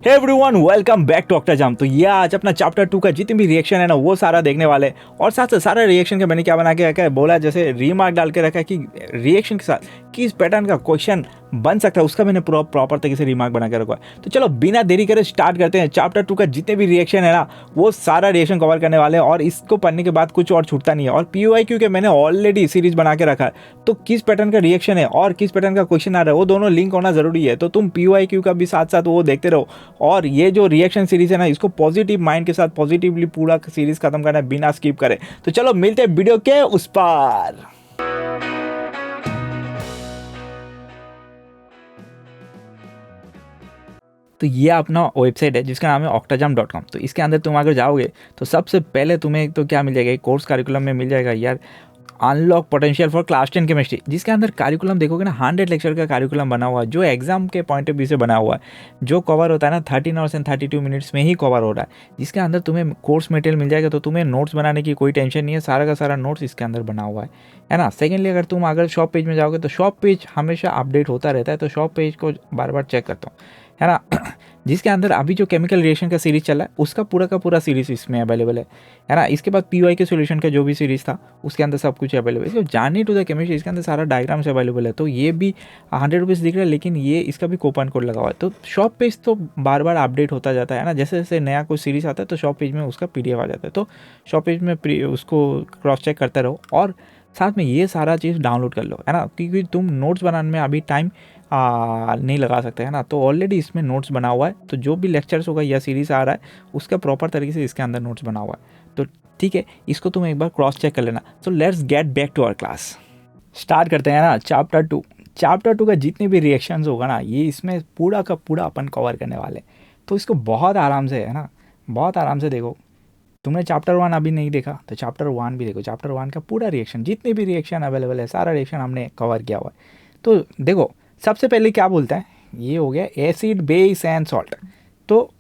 Hey everyone, welcome back to Octajam. तो ये आज अपना चैप्टर 2 का जितने भी रिएक्शन है ना वो सारा देखने वाले हैं। और साथ से सारा रिएक्शन का मैंने क्या बना के रखा है, बोला जैसे रीमार्क डाल के रखा है कि रिएक्शन के साथ किस पैटर्न का क्वेश्चन बन सकता है, उसका मैंने प्रॉपर तरीके से रिमार्क बना के रखा है। तो चलो बिना देरी करे स्टार्ट करते हैं। चैप्टर 2 का जितने भी रिएक्शन है ना वो सारा रिएक्शन कवर करने वाले हैं और इसको पढ़ने के बाद कुछ और छूटता नहीं है। और PYQ के मैंने ऑलरेडी सीरीज बना के रखा है, तो किस पैटर्न का रिएक्शन है और किस पैटर्न का क्वेश्चन आ रहा है वो दोनों लिंक होना जरूरी है। तो तुम PYQ का भी साथ साथ वो देखते रहो। और ये जो रिएक्शन सीरीज है ना, इसको पॉजिटिव माइंड के साथ पॉजिटिवली पूरा सीरीज खत्म करना है बिना स्किप करे। तो चलो मिलते हैं वीडियो के उस पार। तो ये अपना वेबसाइट है जिसका नाम है octajam.com। तो इसके अंदर तुम अगर जाओगे तो सबसे पहले तुम्हें तो क्या मिल जाएगा, एक कोर्स करिकुलम में मिल जाएगा यार, unlock potential for class 10 chemistry, जिसके अंदर करिकुलम देखोगे ना 100 लेक्चर का करिकुलम बना हुआ है, जो एग्जाम के पॉइंट ऑफ व्यू से बना हुआ है, जो कवर होता है ना 13 आवर्स एंड 32 मिनट्स में ही कवर हो रहा है। जिसके अंदर तुम्हें कोर्स मटेरियल मिल जाएगा, तो तुम्हें नोट्स बनाने की कोई टेंशन नहीं है, सारा का सारा नोट्स इसके अंदर बना हुआ है ना। सेकेंडली अगर शॉप पेज में जाओगे तो शॉप पेज हमेशा अपडेट होता रहता है, तो शॉप पेज को बार बार चेक करता हूँ, है ना। जिसके अंदर अभी जो केमिकल रिएक्शन का सीरीज चला है उसका पूरा का पूरा सीरीज इसमें अवेलेबल है ना। इसके बाद PY के सॉल्यूशन का जो भी सीरीज था उसके अंदर सब कुछ अवेलेबल है। जर्नी टू द केमिस्ट्री, इसके अंदर सारा डायग्राम्स अवेलेबल है। तो ये भी 100 रुपीज़ दिख रहा है, लेकिन ये इसका भी कूपन कोड लगा हुआ है। तो शॉप पेज तो बार बार अपडेट होता जाता है ना, जैसे जैसे नया कोई सीरीज आता है तो शॉप पेज में उसका PDF आ जाता है। तो शॉप पेज में उसको क्रॉस चेक करते रहो और साथ में ये सारा चीज़ डाउनलोड कर लो, है ना, क्योंकि तुम नोट्स बनाने में अभी टाइम नहीं लगा सकते, है ना। तो ऑलरेडी इसमें नोट्स बना हुआ है, तो जो भी लेक्चर्स होगा या सीरीज आ रहा है उसका प्रॉपर तरीके से इसके अंदर नोट्स बना हुआ है। तो ठीक है, इसको तुम एक बार क्रॉस चेक कर लेना। So let's get back to our class. Start करते हैं ना चैप्टर 2। चैप्टर 2 का जितने भी रिएक्शंस होगा ना, ये इसमें पूरा का पूरा अपन कवर करने वाले हैं। तो इसको बहुत आराम से, है ना, बहुत आराम से देखो। तुमने चैप्टर 1 अभी नहीं देखा तो चैप्टर 1 भी देखो। चैप्टर 1 का पूरा रिएक्शन, जितने भी रिएक्शन अवेलेबल है सारा रिएक्शन हमने कवर किया हुआ है। तो देखो, सबसे पहले क्या बोलता है, ये हो गया एसिड, बेस एंड सॉल्ट। तो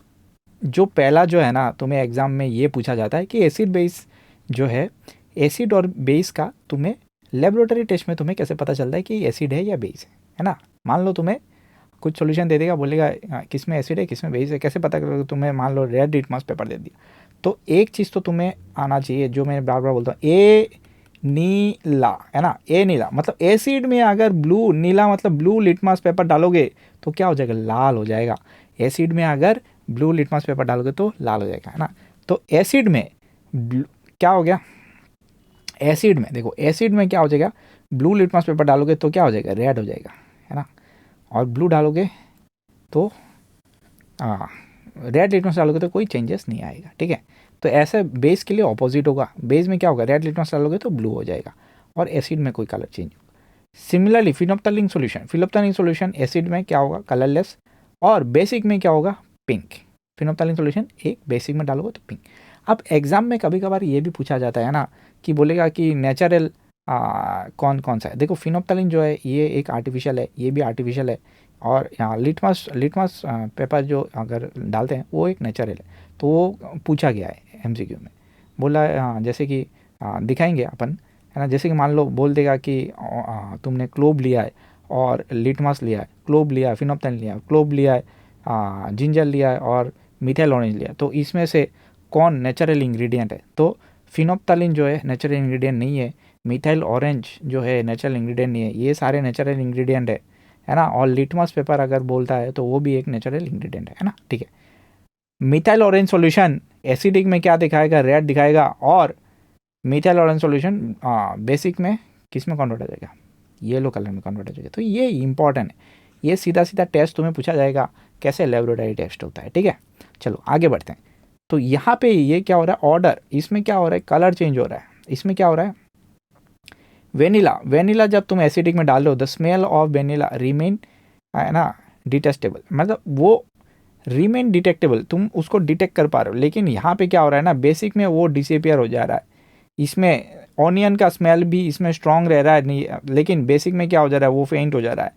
जो पहला जो है ना, तुम्हें एग्जाम में ये पूछा जाता है कि एसिड बेस जो है, एसिड और बेस का तुम्हें लेबोरेटरी टेस्ट में तुम्हें कैसे पता चलता है कि एसिड है या बेस है ना। मान लो तुम्हें कुछ सॉल्यूशन दे देगा, बोलेगा किस में एसिड है किस में बेस है, कैसे पता करोगे। तुम्हें मान लो रेड लिटमस पेपर दे दिया, तो एक चीज़ तो तुम्हें आना चाहिए, जो मैं बार बार बोलता हूँ, ए नीला, है ना। ए नीला मतलब एसिड में अगर ब्लू, नीला मतलब ब्लू लिटमस पेपर डालोगे तो क्या हो जाएगा, लाल हो जाएगा। एसिड में अगर ब्लू लिटमस पेपर डालोगे तो लाल हो जाएगा, है ना। तो एसिड में क्या हो गया, एसिड में देखो, एसिड में क्या हो जाएगा, ब्लू लिटमस पेपर डालोगे तो क्या हो जाएगा, रेड हो जाएगा, है ना। और ब्लू डालोगे तो रेड लिटमस डालोगे तो कोई चेंजेस नहीं आएगा, ठीक है। तो ऐसे बेस के लिए ऑपोजिट होगा, बेस में क्या होगा, रेड लिटमस डालोगे तो ब्लू हो जाएगा और एसिड में कोई कलर चेंज होगा। सिमिलरली फिनोप्थलीन सॉल्यूशन एसिड में क्या होगा, कलरलेस, और बेसिक में क्या होगा, पिंक। फिनोप्थलीन सॉल्यूशन एक बेसिक में डालोगे तो पिंक। अब एग्जाम में कभी कभार ये भी पूछा जाता है ना, कि बोलेगा कि नेचुरल कौन कौन सा है। देखो फिनोप्थलीन जो है ये एक आर्टिफिशियल है, ये भी आर्टिफिशियल है, और लिटमस पेपर जो अगर डालते हैं वो एक नेचुरल है। तो वो पूछा गया है MCQ में, बोला जैसे कि दिखाएंगे अपन, है ना। जैसे कि मान लो बोल देगा कि तुमने क्लोव लिया है और लिटमस लिया है, क्लोव लिया है, फिनोप्थलीन लिया है, क्लोव लिया है, जिंजर लिया है और मिथाइल ऑरेंज लिया, तो इसमें से कौन नेचुरल इंग्रेडिएंट है। तो फिनोप्थलीन जो है नेचुरल इंग्रेडिएंट नहीं है, मिथाइल ऑरेंज जो है नेचुरल इंग्रेडिएंट नहीं है, ये सारे नेचुरल इंग्रेडिएंट है ना। और लिटमस पेपर अगर बोलता है तो वो भी एक नेचुरल इंग्रेडिएंट है ना, ठीक है। मिथाइल ऑरेंज सॉल्यूशन एसिडिक में क्या दिखाएगा, रेड दिखाएगा, और मिथाइल ऑरेंज सॉल्यूशन बेसिक में किस में कन्वर्ट हो जाएगा, येलो कलर में कन्वर्ट हो जाएगा। तो ये इंपॉर्टेंट है, ये सीधा सीधा टेस्ट तुम्हें पूछा जाएगा, कैसे लेबोरेटरी टेस्ट होता है, ठीक है। चलो आगे बढ़ते हैं। तो यहाँ पे ये क्या हो रहा है, ऑर्डर, इसमें क्या हो रहा है, कलर चेंज हो रहा है। इसमें क्या हो रहा है, वेनिला जब तुम एसिडिक में डाल रहे हो, the smell of vanilla remain, है ना, डिटेस्टेबल, मतलब वो रिमेन डिटेक्टेबल, तुम उसको डिटेक्ट कर पा रहे हो। लेकिन यहाँ पे क्या हो रहा है ना, बेसिक में वो डिसअपियर हो जा रहा है। इसमें ऑनियन का स्मेल भी इसमें स्ट्रॉन्ग रह रहा है नहीं, लेकिन बेसिक में क्या हो जा रहा है, वो फेंट हो जा रहा है।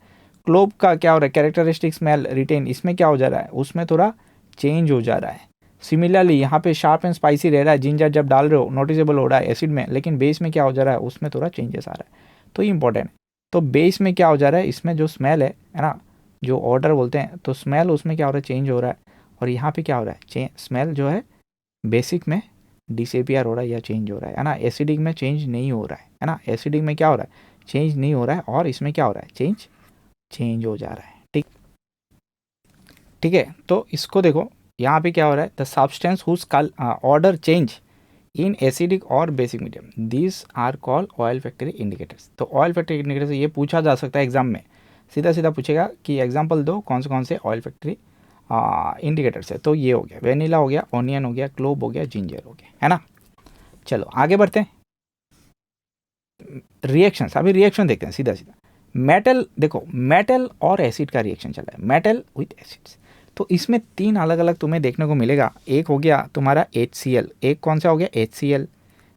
क्लोव का क्या हो रहा है, कैरेक्टरिस्टिक स्मेल रिटेन, इसमें क्या हो जा रहा है, उसमें थोड़ा चेंज हो जा रहा है। सिमिलरली यहाँ पे शार्प एंड स्पाइसी रह रहा है, जिंजर जब डाल रहे हो नोटिसेबल हो रहा है एसिड में, लेकिन बेस में क्या हो जा रहा है, उसमें थोड़ा चेंजेस आ रहा है। तो ये इंपॉर्टेंट है। तो बेस में क्या हो जा रहा है, इसमें जो स्मेल है ना, जो ऑर्डर बोलते हैं, तो स्मेल उसमें क्या हो रहा है, चेंज हो रहा है। और यहाँ पे क्या हो रहा है, स्मेल जो है बेसिक में डिसअपियर हो रहा है या चेंज हो रहा है ना। एसिडिक में चेंज नहीं हो रहा है ना। एसिडिक में क्या हो रहा है, चेंज नहीं हो रहा है, और इसमें क्या हो रहा है, चेंज हो जा रहा है। ठीक ठीक है, तो इसको देखो यहाँ पे क्या हो रहा है, the substance whose odour change in acidic or basic medium, this are called olfactory indicators. तो ऑयल फैक्ट्री इंडिकेटर से ये पूछा जा सकता है एग्जाम में, सीधा सीधा पूछेगा कि एग्जाम्पल दो कौन से ऑयल फैक्ट्री इंडिकेटर्स है। तो ये हो गया वेनिला, हो गया ऑनियन, हो गया क्लोव, हो गया जिंजर, हो गया, है ना। चलो आगे बढ़ते हैं, रिएक्शंस। अभी रिएक्शन देखते हैं सीधा सीधा। मेटल, देखो मेटल और एसिड का रिएक्शन चल रहा है, मेटल विथ एसिड्स। तो इसमें 3 अलग अलग तुम्हें देखने को मिलेगा। एक हो गया तुम्हारा HCl, एक कौन सा हो गया HCl,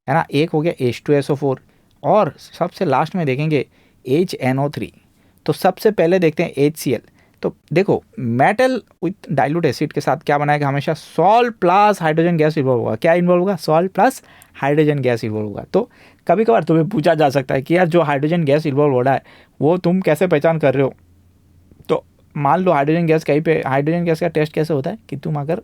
है ना, एक हो गया H2SO4, और सबसे लास्ट में देखेंगे HNO3। तो सबसे पहले देखते हैं HCl। तो देखो मेटल विथ डाइल्यूट एसिड के साथ क्या बनाएगा, हमेशा salt plus hydrogen gas involve होगा। क्या इन्वॉल्व होगा, salt plus hydrogen gas involve होगा। तो कभी कभार तुम्हें पूछा जा सकता है कि यार जो हाइड्रोजन गैस इन्वॉल्व हो रहा है वो तुम कैसे पहचान कर रहे हो। तो मान लो हाइड्रोजन गैस कहीं पे, हाइड्रोजन गैस का टेस्ट कैसे होता है कि तुम अगर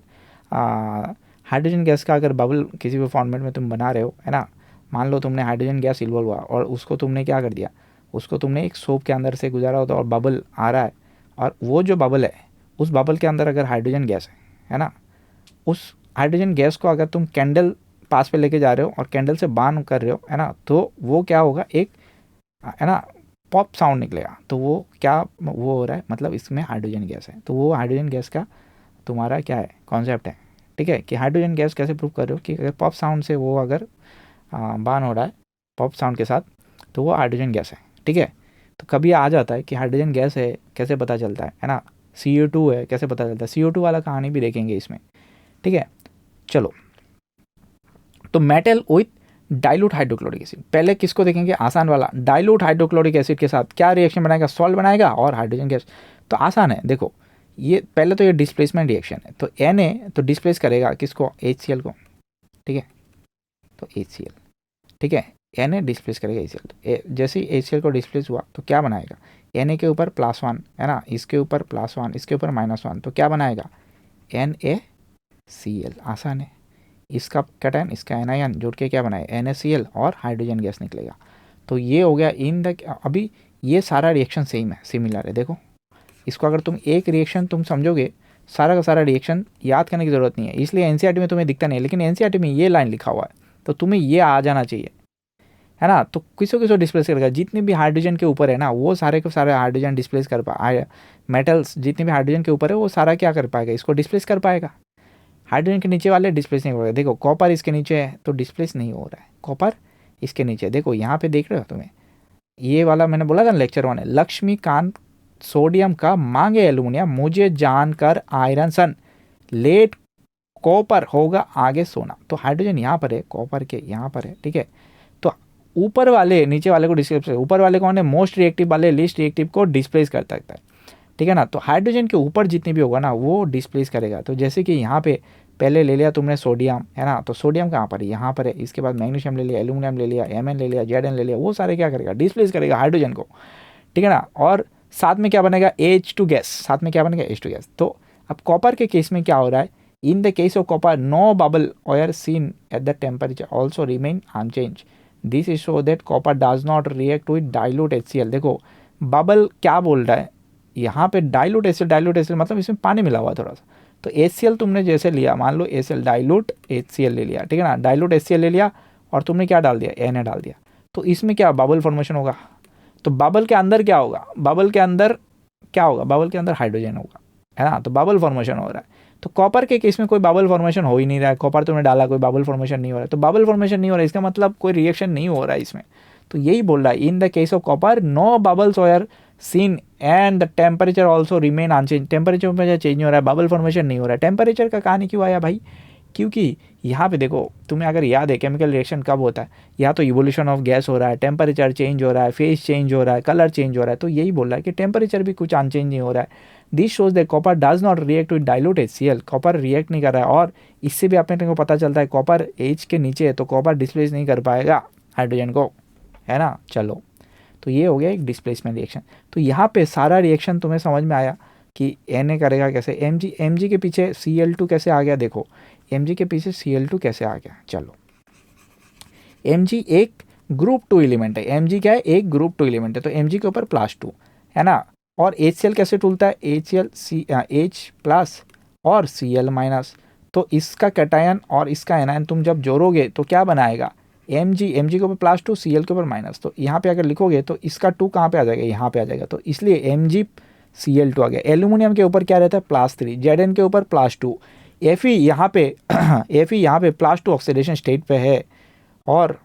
हाइड्रोजन गैस का अगर बबल किसी भी फॉर्मेट में तुम बना रहे हो, है ना, मान लो तुमने हाइड्रोजन गैस इन्वॉल्व हुआ और उसको तुमने क्या कर दिया, उसको तुमने एक सोप के अंदर से गुजारा होता और बबल आ रहा है, और वो जो बबल है उस बबल के अंदर अगर हाइड्रोजन गैस है ना, उस हाइड्रोजन गैस को अगर तुम कैंडल पास पे लेके जा रहे हो और कैंडल से बार्न कर रहे हो, है ना, तो वो क्या होगा, एक, है ना, पॉप साउंड निकलेगा। तो वो क्या वो हो रहा है, मतलब इसमें हाइड्रोजन गैस है। तो वो हाइड्रोजन गैस का तुम्हारा क्या है, कॉन्सेप्ट है। ठीक है, कि हाइड्रोजन गैस कैसे प्रूव कर रहे हो कि अगर पॉप साउंड से वो अगर बार्न हो रहा है पॉप साउंड के साथ, तो वो हाइड्रोजन गैस है। ठीक है, तो कभी आ जाता है कि हाइड्रोजन गैस है, कैसे पता चलता है ना, CO2 है, कैसे पता चलता है, CO2 वाला कहानी भी देखेंगे इसमें। ठीक है, चलो, तो metal with dilute hydrochloric acid, पहले किसको देखेंगे, आसान वाला, डाइल्यूट हाइड्रोक्लोरिक एसिड के साथ क्या रिएक्शन बनाएगा, सॉल्ट बनाएगा और हाइड्रोजन गैस। तो आसान है, देखो ये पहले तो ये डिस्प्लेसमेंट रिएक्शन है। तो Na तो डिस्प्लेस करेगा किसको, HCl को। ठीक है, तो HCl, ठीक है, Na डिस्प्लेस करेगा HCl। तो जैसे ही HCl को डिस्प्लेस हुआ तो क्या बनाएगा, Na के ऊपर +1, है ना, इसके ऊपर +1, इसके ऊपर -1, तो क्या बनाएगा, NaCl। आसान है, इसका कैटायन इसका एनायन जोड़ के क्या बनाए, NaCl, और हाइड्रोजन गैस निकलेगा। तो ये हो गया इन द, अभी ये सारा रिएक्शन सेम है, सिमिलर है। देखो इसको अगर तुम एक रिएक्शन तुम समझोगे, सारा का सारा रिएक्शन याद करने की ज़रूरत नहीं है, इसलिए एनसीईआरटी में तुम्हें दिखता नहीं है, लेकिन एनसीईआरटी में ये लाइन लिखा हुआ है तो तुम्हें ये आ जाना चाहिए, है ना। तो किसको डिस्प्लेस करेगा, जितने भी हाइड्रोजन के ऊपर है ना वो सारे को सारे हाइड्रोजन डिस्प्लेस कर पाए, मेटल्स जितने भी हाइड्रोजन के ऊपर है वो सारा क्या कर पाएगा, इसको डिस्प्लेस कर पाएगा। हाइड्रोजन के नीचे वाले डिस्प्लेस नहीं हो रहा। देखो कॉपर इसके नीचे है तो डिस्प्लेस नहीं हो रहा है, कॉपर इसके नीचे। देखो यहाँ पे देख रहे हो तुम्हें, ये वाला मैंने बोला था लेक्चर 1 है, लक्ष्मीकांत सोडियम का मांगे एल्यूमिनियम, मुझे जानकर आयरन सन, लेट कॉपर होगा आगे सोना। तो हाइड्रोजन यहाँ पर है, कॉपर के यहाँ पर है। ठीक है, तो ऊपर वाले नीचे वाले को डिस्प्लेस, ऊपर वाले कौन है, मोस्ट रिएक्टिव वाले लिस्ट रिएक्टिव को डिस्प्लेस कर सकता है। ठीक है ना, तो हाइड्रोजन के ऊपर जितनी भी होगा ना वो डिस्प्लेस करेगा। तो जैसे कि यहाँ पे पहले ले लिया तुमने सोडियम, है ना, तो सोडियम कहाँ पर है, यहाँ पर है। इसके बाद मैग्नीशियम ले लिया, एल्यूमिनियम ले लिया, Mn ले लिया, Zn ले लिया, वो सारे क्या करेगा, डिस्प्लेस करेगा हाइड्रोजन को। ठीक है ना, और साथ में क्या बनेगा, H2 गैस, साथ में क्या बनेगा, H2 गैस। तो अब कॉपर के केस में क्या हो रहा है, in the case of copper no bubble are seen at the temperature also remain unchange, this is show that copper does not react with dilute HCl। देखो बबल क्या बोल रहा है यहाँ पे, डाइल्यूट HCl मतलब इसमें पानी मिला हुआ थोड़ा सा। तो HCl तुमने जैसे लिया, मान लो HCl डाइल्यूट HCl ले लिया, ठीक है ना, डाइल्यूट HCl ले लिया और तुमने क्या डाल दिया, Na डाल दिया, तो इसमें क्या बबल फॉर्मेशन होगा। तो बबल के अंदर क्या होगा, बबल के अंदर क्या होगा, बबल के अंदर हाइड्रोजन होगा, है ना, तो बबल फॉर्मेशन हो रहा है। तो कॉपर के केस में कोई बबल फॉर्मेशन हो ही नहीं रहा है, कॉपर तुमने डाला कोई बबल फॉर्मेशन नहीं हो रहा है, तो बबल फॉर्मेशन नहीं हो रहा है इसका मतलब कोई रिएक्शन नहीं हो रहा है इसमें। तो यही बोल रहा है, in the case of copper no bubbles are seen and the temperature also remain unchange, temperature में चेंज नहीं हो रहा है, बबल फॉर्मेशन नहीं हो रहा है। टेम्परेचर का कहानी क्यों आया भाई, क्योंकि यहाँ पे देखो तुम्हें अगर याद है केमिकल रिएक्शन कब होता है, या तो इवोल्यूशन ऑफ गैस हो रहा है, टेम्परेचर चेंज हो रहा है, फेस चेंज हो रहा है, कलर चेंज हो रहा है। तो यही बोल रहा है कि टेम्परेचर भी कुछ अनचेंज नहीं हो रहा है। This shows that copper does not react with dilute HCl, copper react नहीं कर रहा है। और इससे भी अपने को पता चलता है कॉपर H के नीचे है तो कॉपर डिस्प्लेस नहीं कर पाएगा हाइड्रोजन को, है ना। चलो, तो ये हो गया एक डिस्प्लेसमेंट रिएक्शन। तो यहाँ पे सारा रिएक्शन तुम्हें समझ में आया। कि Na करेगा कैसे, Mg के पीछे Cl2 कैसे आ गया, देखो Mg के पीछे Cl2 कैसे आ गया। चलो Mg एक ग्रुप 2 एलिमेंट है, Mg क्या है, एक ग्रुप 2 एलिमेंट है, तो Mg के ऊपर +2 है ना। और HCl कैसे टूलता है, H प्लस और Cl-, तो इसका कैटायन और इसका एनायन तुम जब जोड़ोगे तो क्या बनाएगा, Mg के ऊपर +2 Cl के ऊपर माइनस, तो यहाँ पे अगर लिखोगे तो इसका 2 कहाँ पे आ जाएगा, यहाँ पे आ जाएगा, तो इसलिए MgCl2 आ गया। एल्यूमिनियम के ऊपर क्या रहता है, +3, Zn के ऊपर +2, Fe यहाँ पे Fe यहाँ पे +2 ऑक्सीडेशन स्टेट पे है, और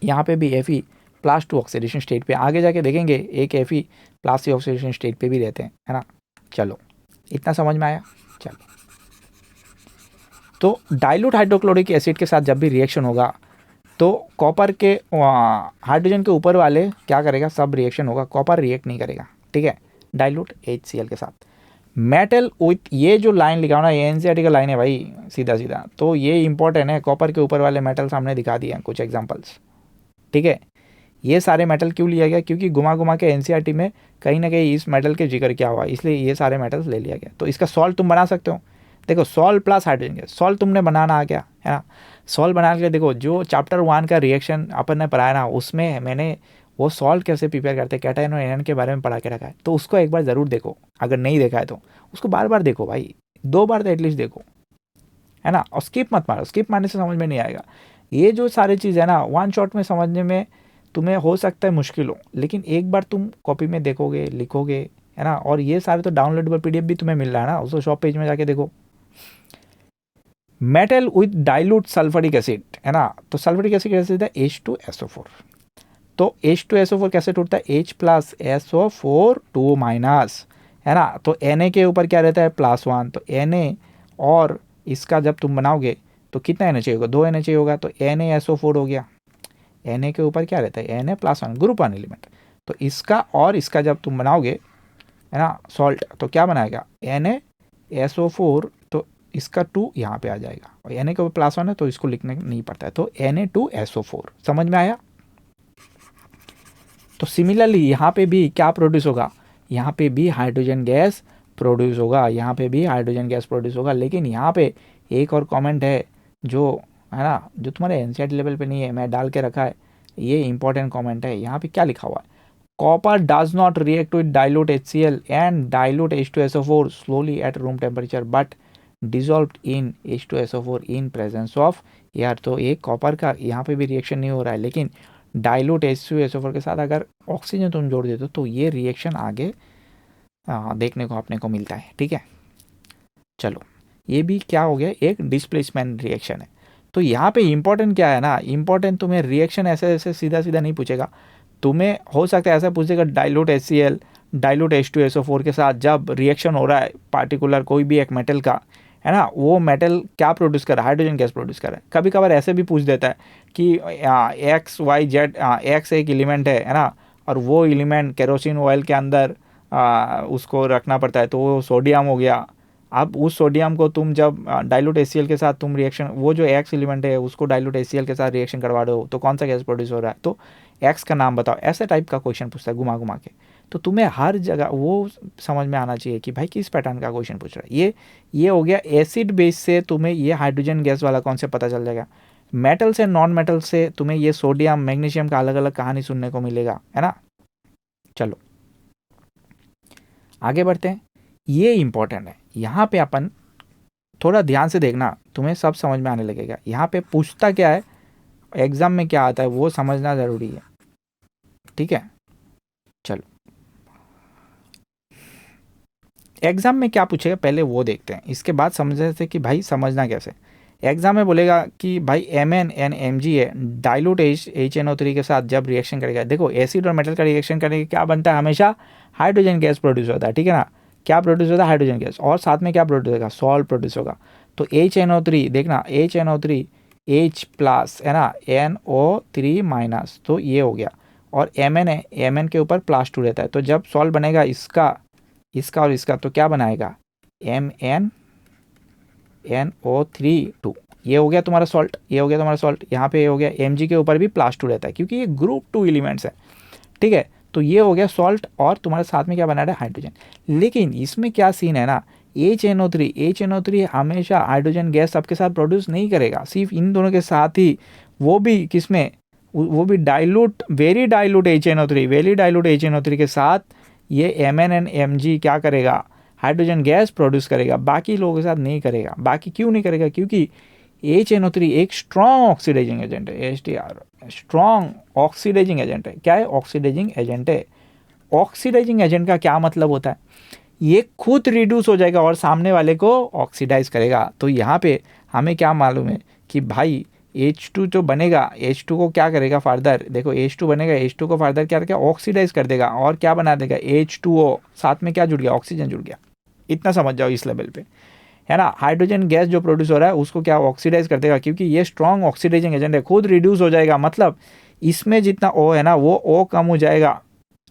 यहाँ पे भी Fe +2 ऑक्सीडेशन स्टेट पे, आगे जाके देखेंगे एक Fe +3 ऑक्सीडेशन स्टेट पे भी रहते हैं, है ना। चलो इतना समझ में आया। चलो तो डाइल्यूट हाइड्रोक्लोरिक एसिड के साथ जब भी रिएक्शन होगा तो कॉपर के हाइड्रोजन के ऊपर वाले क्या करेगा, सब रिएक्शन होगा, कॉपर रिएक्ट नहीं करेगा, ठीक है, डाइल्यूट HCl के साथ। मेटल विथ, ये जो लाइन लिखा ना, ये NCERT का लाइन है भाई, सीधा सीधा, तो ये इंपॉर्टेंट है, कॉपर के ऊपर वाले मेटल सामने दिखा दिए हैं कुछ एग्जांपल्स, ठीक है। ये सारे मेटल क्यों लिया गया, क्योंकि घुमा घुमा के NCERT में कहीं ना कहीं इस मेटल के जिक्र क्या हुआ, इसलिए ये सारे मेटल्स ले लिया गया। तो इसका सॉल्ट तुम बना सकते हो, देखो salt plus hydrogen gas, salt तुमने बनाना आ गया, है ना। सॉल्ट बनाने के लिए देखो जो चैप्टर 1 का रिएक्शन अपन ने पढ़ाया ना, उसमें मैंने वो सॉल्ट कैसे प्रिपेयर करते हैं, कैटायन और एनायन के बारे में पढ़ा के रखा है, तो उसको एक बार ज़रूर देखो, अगर नहीं देखा है तो उसको बार बार देखो भाई, 2 बार तो एटलीस्ट देखो, है ना। और स्किप मत मारो, स्किप मारने से समझ में नहीं आएगा। ये जो सारी चीज़ है ना, वन शॉट में समझने में तुम्हें हो सकता है मुश्किल हो, लेकिन एक बार तुम कॉपी में देखोगे, लिखोगे, है ना। और ये सारे तो डाउनलोडेबल PDF भी तुम्हें मिल रहा है ना, उसको शॉप पेज में जाके देखो। Metal with dilute sulphuric acid, है ना, तो सल्फ्यूरिक एसिड कैसे देता है, H2SO4, तो H2SO4 कैसे टूटता है, H प्लस SO4 2-, है ना। तो Na के ऊपर क्या रहता है, +1, तो Na और इसका जब तुम बनाओगे तो कितना Na चाहिए होगा, 2 Na चाहिए होगा, तो NaSO4 हो गया। Na के ऊपर क्या रहता है, Na +1 ग्रुप 1 एलिमेंट, तो इसका और इसका जब तुम बनाओगे, है ना, सॉल्ट, तो क्या बनाएगा, NaSO4, तो इसका 2 यहाँ पे आ जाएगा, और Na के ऊपर +1 है तो इसको लिखने नहीं पड़ता है, तो Na2SO4, समझ में आया। तो सिमिलरली यहाँ पे भी क्या प्रोड्यूस होगा, यहाँ पे भी हाइड्रोजन गैस प्रोड्यूस होगा, यहाँ पे भी हाइड्रोजन गैस प्रोड्यूस होगा, लेकिन यहाँ पे एक और कमेंट है जो, है ना, जो तुम्हारे NCERT लेवल पे नहीं है, मैं डाल के रखा है, ये इंपॉर्टेंट कमेंट है। यहाँ पे क्या लिखा हुआ है, copper does not react with dilute HCl and dilute H2SO4 slowly at room temperature but dissolved in H2SO4 in presence of air. तो एक कॉपर का यहाँ पे भी रिएक्शन नहीं हो रहा है, लेकिन डाइल्यूट H2SO4 के साथ अगर ऑक्सीजन तुम जोड़ देते हो तो ये रिएक्शन आगे देखने को अपने को मिलता है, ठीक है। चलो ये भी क्या हो गया, एक डिस्प्लेसमेंट रिएक्शन है। तो यहाँ पे इंपॉर्टेंट क्या है ना, इंपॉर्टेंट तुम्हें रिएक्शन ऐसे ऐसे सीधा सीधा नहीं पूछेगा, तुम्हें हो सकता है ऐसा पूछेगा, डाइल्यूट HCl डाइल्यूट H2SO4 के साथ जब रिएक्शन हो रहा है पार्टिकुलर कोई भी एक मेटल का, है ना, वो मेटल क्या प्रोड्यूस कर रहा है, हाइड्रोजन गैस प्रोड्यूस कर रहा है। कभी कभार ऐसे भी पूछ देता है कि XYZ X एक एलिमेंट है ना, और वो एलिमेंट केरोसिन ऑयल के अंदर उसको रखना पड़ता है, तो वो सोडियम हो गया। अब उस सोडियम को तुम जब डाइल्यूट HCl के साथ तुम रिएक्शन, वो जो X एलिमेंट है उसको डाइल्यूट HCl के साथ रिएक्शन करवा दो तो कौन सा गैस प्रोड्यूस हो रहा है, तो X का नाम बताओ, ऐसे टाइप का क्वेश्चन पूछता है घुमा घुमा के। तो तुम्हें हर जगह वो समझ में आना चाहिए कि भाई किस पैटर्न का क्वेश्चन पूछ रहा है। ये हो गया एसिड बेस से तुम्हें ये हाइड्रोजन गैस वाला कॉन्सेप्ट पता चल जाएगा। मेटल से नॉन मेटल से तुम्हें ये सोडियम मैग्नीशियम का अलग अलग कहानी सुनने को मिलेगा, है ना। चलो आगे बढ़ते हैं, ये इंपॉर्टेंट है, यहाँ पे अपन थोड़ा ध्यान से देखना, तुम्हें सब समझ में आने लगेगा। यहाँ पे पूछता क्या है, एग्जाम में क्या आता है वो समझना जरूरी है, ठीक है। चलो एग्जाम में क्या पूछेगा पहले वो देखते हैं, इसके बाद समझते थे कि भाई समझना कैसे। एग्जाम में बोलेगा कि भाई MnNMg है, डाइल्यूट HNO3 के साथ जब रिएक्शन करेगा, देखो एसिड और मेटल का रिएक्शन करने के क्या बनता है, हमेशा हाइड्रोजन गैस प्रोड्यूस होता है, ठीक है ना। क्या प्रोड्यूस होता है, हाइड्रोजन गैस, और साथ में क्या प्रोड्यूस होगा, सॉल्ट प्रोड्यूस होगा। तो HNO3 देखना, HNO3 H प्लस, है ना, NO3-, तो ये हो गया। और Mn है, Mn के ऊपर +2 रहता है, तो जब सॉल्ट बनेगा इसका और इसका, तो क्या बनाएगा, MnNO3 ये हो गया तुम्हारा सॉल्ट, ये हो गया तुम्हारा सॉल्ट। यहाँ पे ये हो गया, Mg के ऊपर भी +2 रहता है क्योंकि ये ग्रुप 2 एलिमेंट्स है, ठीक है। तो ये हो गया सॉल्ट और तुम्हारे साथ में क्या बना रहा है हाइड्रोजन। लेकिन इसमें क्या सीन है ना, HNO3 हमेशा हाइड्रोजन गैस सबके साथ प्रोड्यूस नहीं करेगा, सिर्फ इन दोनों के साथ ही, वो भी किसमें, वो भी डाइल्यूट, वेरी डाइल्यूट HNO3 के साथ ये Mn एंड Mg क्या करेगा, हाइड्रोजन गैस प्रोड्यूस करेगा, बाकी लोगों के साथ नहीं करेगा। बाकी क्यों नहीं करेगा, क्योंकि HNO3 एक स्ट्रॉन्ग ऑक्सीडाइजिंग एजेंट है, STR स्ट्रॉन्ग ऑक्सीडाइजिंग एजेंट है। क्या है, ऑक्सीडाइजिंग एजेंट है। ऑक्सीडाइजिंग एजेंट का क्या मतलब होता है, ये खुद रिड्यूस हो जाएगा और सामने वाले को ऑक्सीडाइज करेगा। तो यहाँ पे हमें क्या मालूम है कि भाई H2 जो बनेगा, H2 को क्या करेगा फर्दर, देखो H2 बनेगा, H2 को फर्दर क्या करेगा, ऑक्सीडाइज कर देगा और क्या बना देगा H2O, साथ में क्या जुड़ गया, ऑक्सीजन जुड़ गया। इतना समझ जाओ इस लेवल पे, है ना। हाइड्रोजन गैस जो प्रोड्यूस हो रहा है उसको क्या ऑक्सीडाइज कर देगा, क्योंकि ये स्ट्रॉन्ग ऑक्सीडाइजिंग एजेंट है, खुद रिड्यूस हो जाएगा। मतलब इसमें जितना O है ना, वो O कम हो जाएगा,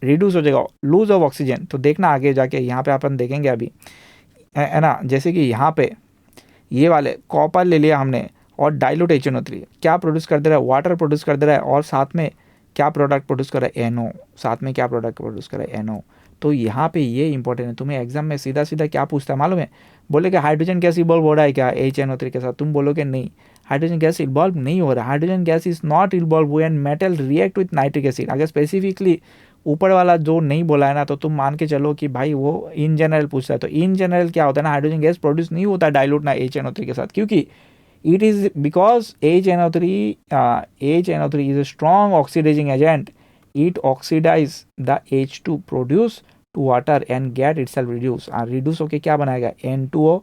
रिड्यूस हो जाएगा, लूज ऑफ ऑक्सीजन। तो देखना आगे जाके, यहाँ पे अपन देखेंगे अभी, है ना। जैसे कि यहाँ पे ये वाले कॉपर ले लिया हमने और डाइल्यूट HNO3 क्या प्रोड्यूस कर दे रहा है, वाटर प्रोड्यूस कर दे रहा है, और साथ में क्या प्रोडक्ट प्रोड्यूस कर रहा है, NO, साथ में क्या प्रोडक्ट प्रोड्यूस कर रहा है, NO। तो यहाँ पे ये इंपॉर्टेंट है, तुम्हें एग्जाम में सीधा सीधा क्या पूछता है मालूम है, बोले कि हाइड्रोजन गैस इवॉल्व हो रहा है क्या HNO3 के साथ, तुम बोलोगे नहीं, हाइड्रोजन गैस इवॉल्व नहीं हो रहा। Hydrogen gas is not evolve when metal react with nitric acid. अगर स्पेसिफिकली ऊपर वाला जो नहीं बोला है ना, तो तुम मान के चलो कि भाई वो इन जनरल पूछता है। तो इन जनरल क्या होता है ना, हाइड्रोजन गैस प्रोड्यूस नहीं होता डाइल्यूट ना HNO3 के साथ, क्योंकि it is because HNO3 is a strong oxidizing agent. It oxidize the H2 produce to water and get itself reduce, reduce होके क्या बनाएगा, N2O,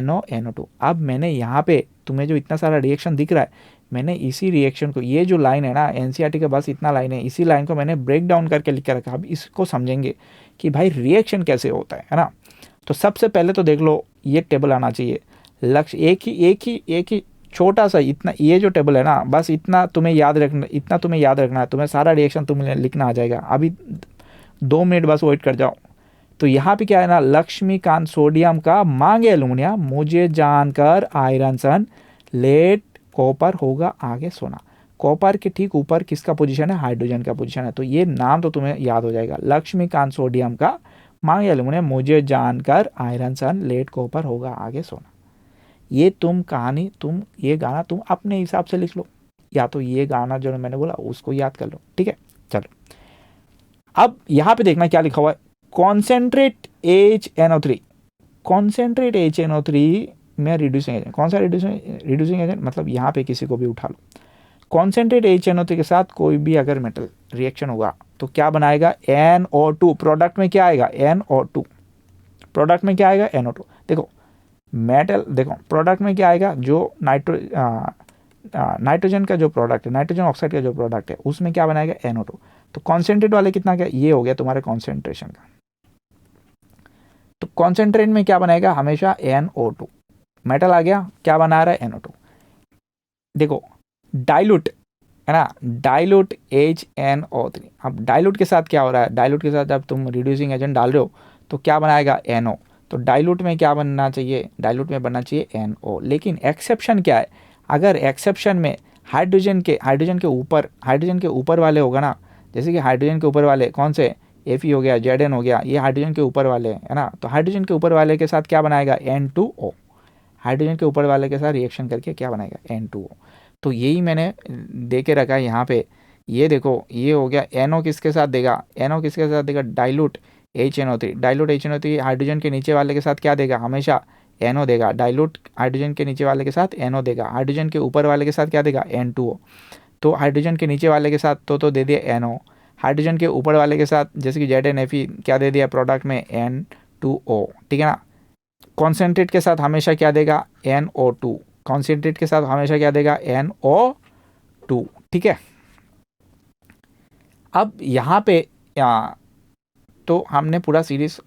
NO, NO2। अब मैंने यहाँ पे तुम्हें जो इतना सारा रिएक्शन दिख रहा है, मैंने इसी रिएक्शन को, ये जो लाइन है ना NCERT के बस इतना लाइन है, इसी लाइन को मैंने ब्रेक डाउन करके लिख के रखा। अब इसको समझेंगे कि भाई रिएक्शन कैसे होता है ना। तो सबसे पहले तो देख लो, ये टेबल आना चाहिए। लक्ष्य एक ही छोटा सा, इतना ये जो टेबल है ना, बस इतना तुम्हें याद रखना है, तुम्हें सारा रिएक्शन तुम्हें लिखना आ जाएगा। अभी 2 मिनट बस वेट कर जाओ। तो यहाँ पे क्या है ना, लक्ष्मीकांत सोडियम का मांगे एल्यूमिनियम, मुझे जानकर आयरन सन, लेड कॉपर होगा आगे सोना। कॉपर के ठीक ऊपर किसका पोजीशन है, हाइड्रोजन का पोजीशन है। तो ये नाम तो तुम्हें याद हो जाएगा, लक्ष्मीकांत सोडियम का मांगे एल्यूमिनियम, मुझे जानकर आयरन सन, लेड कॉपर होगा आगे सोना। ये तुम कहानी, तुम ये गाना तुम अपने हिसाब से लिख लो, या तो ये गाना जो मैंने बोला उसको याद कर लो, ठीक है। चलो अब यहाँ पे देखना क्या लिखा हुआ है, कॉन्सेंट्रेट HNO3, कॉन्सेंट्रेट HNO3 में रिड्यूसिंग एजेंट। कौन सा रिड्यूसिंग एजेंट, मतलब यहाँ पे किसी को भी उठा लो, कॉन्सेंट्रेट HNO3 के साथ कोई भी अगर मेटल रिएक्शन होगा तो क्या बनाएगा, NO2। प्रोडक्ट में क्या आएगा, NO2। प्रोडक्ट में क्या आएगा, NO2। देखो मेटल, देखो प्रोडक्ट में क्या आएगा, जो नाइट्रोजन का जो प्रोडक्ट है, नाइट्रोजन ऑक्साइड का जो प्रोडक्ट है, उसमें क्या बनाएगा, NO2। तो कॉन्सेंट्रेट वाले कितना, क्या ये हो गया तुम्हारे कॉन्सेंट्रेशन का। तो कॉन्सेंट्रेट में क्या बनाएगा, हमेशा NO2। मेटल आ गया, क्या बना रहा है, NO2। देखो डाइल्यूट है ना, डाइल्यूट HNO3। अब डाइल्यूट के साथ क्या हो रहा है, डाइल्यूट के साथ जब तुम रिड्यूसिंग एजेंट डाल रहे हो तो क्या बनाएगा, NO। तो डाइल्यूट में क्या बनना चाहिए, डाइल्यूट में बनना चाहिए NO। लेकिन एक्सेप्शन क्या है, अगर एक्सेप्शन में हाइड्रोजन के ऊपर वाले होगा ना, जैसे कि हाइड्रोजन के ऊपर वाले कौन से, Fe हो गया, Zn हो गया, ये हाइड्रोजन के ऊपर वाले है ना। तो हाइड्रोजन के ऊपर वाले के साथ क्या बनाएगा, N2O। हाइड्रोजन के ऊपर वाले के साथ रिएक्शन करके क्या बनाएगा, N2O। तो यही मैंने दे के रखा है यहाँ पे। ये देखो, ये हो गया NO, किसके साथ देगा, NO किसके साथ देगा, dilute HNO3। Dilute HNO3 hydrogen के नीचे वाले के साथ क्या देगा, हमेशा NO देगा। डाइल्यूट हाइड्रोजन के नीचे वाले के साथ NO देगा, हाइड्रोजन के ऊपर वाले के साथ क्या देगा, N2O। तो हाइड्रोजन के नीचे वाले के साथ तो दे दिया NO, हाइड्रोजन के ऊपर वाले के साथ जैसे कि Zn Fe क्या दे दिया प्रोडक्ट में, N2O, ठीक है ना। कॉन्सेंट्रेट के साथ हमेशा क्या देगा, NO2। कॉन्सेंट्रेट के साथ हमेशा क्या देगा, NO2, ठीक है। अब यहाँ पे तो हमने पूरा सीरीज,